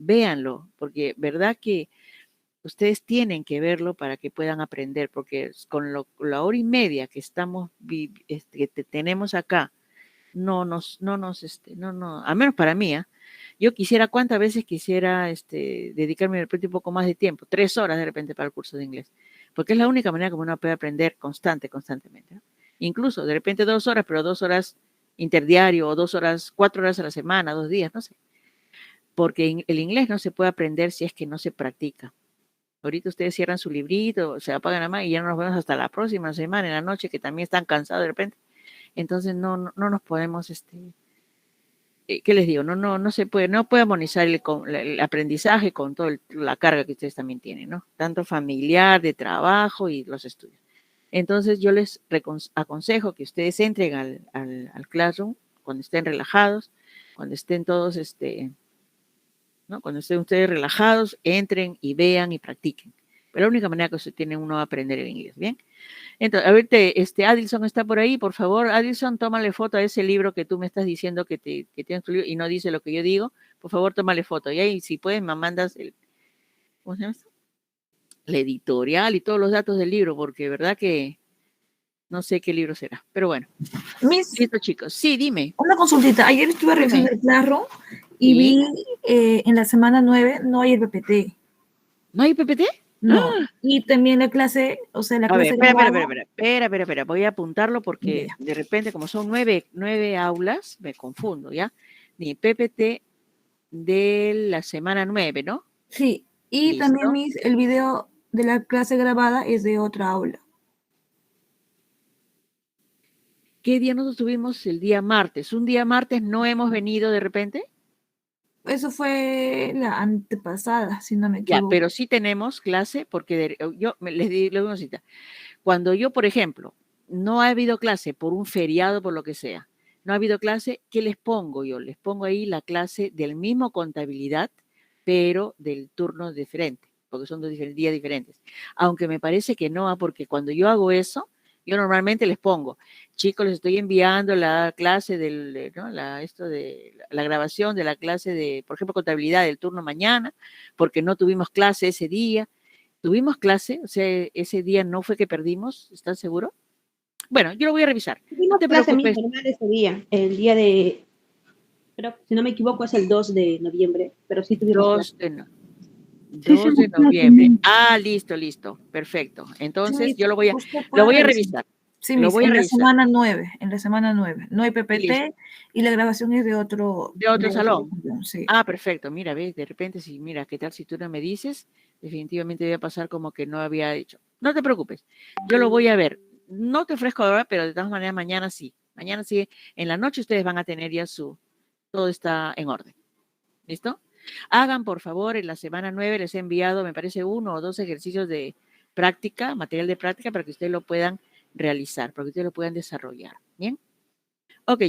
porque verdad que ustedes tienen que verlo para que puedan aprender, porque con la hora y media que tenemos acá, no, al menos para mí, yo cuántas veces quisiera dedicarme de repente un poco más de tiempo, 3 horas de repente para el curso de inglés, porque es la única manera como uno puede aprender constantemente, ¿no? Incluso de repente 2 horas, pero 2 horas interdiario, o 2 horas, 4 horas a la semana, 2 días, no sé, porque el inglés no se puede aprender si es que no se practica. Ahorita ustedes cierran su librito, se apagan la mano y ya no nos vemos hasta la próxima semana en la noche, que también están cansados de repente. Entonces no nos podemos, ¿qué les digo? No se puede, no puede armonizar el aprendizaje con toda la carga que ustedes también tienen, ¿no? Tanto familiar, de trabajo y los estudios. Entonces yo les aconsejo que ustedes entren al Classroom cuando estén relajados, cuando estén todos, ¿no? Cuando estén ustedes relajados, entren y vean y practiquen. Pero la única manera que usted tiene uno a aprender el inglés, ¿bien? Entonces, a ver, Adilson está por ahí, por favor. Adilson, tómale foto a ese libro que tú me estás diciendo que tienes tu libro y no dice lo que yo digo. Por favor, tómale foto. Y ahí, si puedes, me mandas ¿cómo se llama esto? La editorial y todos los datos del libro, porque verdad que no sé qué libro será. Pero bueno. Listo, chicos. Sí, dime. Una consultita. Ayer estuve revisando el Classroom y vi en la semana 9 no hay el PPT. ¿No hay PPT? No. Y también la clase, o sea, la clase espera. Voy a apuntarlo porque de repente, como son 9 aulas, me confundo, ¿ya? Ni PPT de la semana 9, ¿no? Sí. Y Listo. también el video de la clase grabada es de otra aula. ¿Qué día nosotros tuvimos? El día martes. ¿Un día martes no hemos venido de repente? Eso fue la antepasada, si no me equivoco. Ya, pero sí tenemos clase porque yo les digo una cita. Cuando yo, por ejemplo, no ha habido clase por un feriado, por lo que sea, no ha habido clase, ¿qué les pongo yo? Les pongo ahí la clase del mismo contabilidad, pero del turno diferente, porque son 2 días diferentes. Aunque me parece que no, porque cuando yo hago eso, yo normalmente les pongo, chicos, les estoy enviando la clase la grabación de la clase de, por ejemplo, contabilidad del turno mañana, porque no tuvimos clase ese día. ¿Tuvimos clase? O sea, ese día no fue que perdimos, ¿estás seguro? Bueno, yo lo voy a revisar. Tuvimos clase normal ese día, el día de, pero si no me equivoco es el 2 de noviembre, pero sí tuvimos clase. 2 de noviembre. Listo. Perfecto. Entonces, yo lo voy a revisar. Sí, en la semana 9, no hay PPT y la grabación es de otro salón. Sí. Perfecto. Mira, ves, de repente, ¿qué tal si tú no me dices? Definitivamente voy a pasar como que no había hecho. No te preocupes, yo lo voy a ver. No te ofrezco ahora, pero de todas maneras mañana sí. Mañana sí, en la noche ustedes van a tener ya todo está en orden. ¿Listo? Hagan, por favor, en la semana 9 les he enviado, me parece, 1 o 2 ejercicios de práctica, material de práctica, para que ustedes lo puedan realizar, para que ustedes lo puedan desarrollar. ¿Bien? Ok,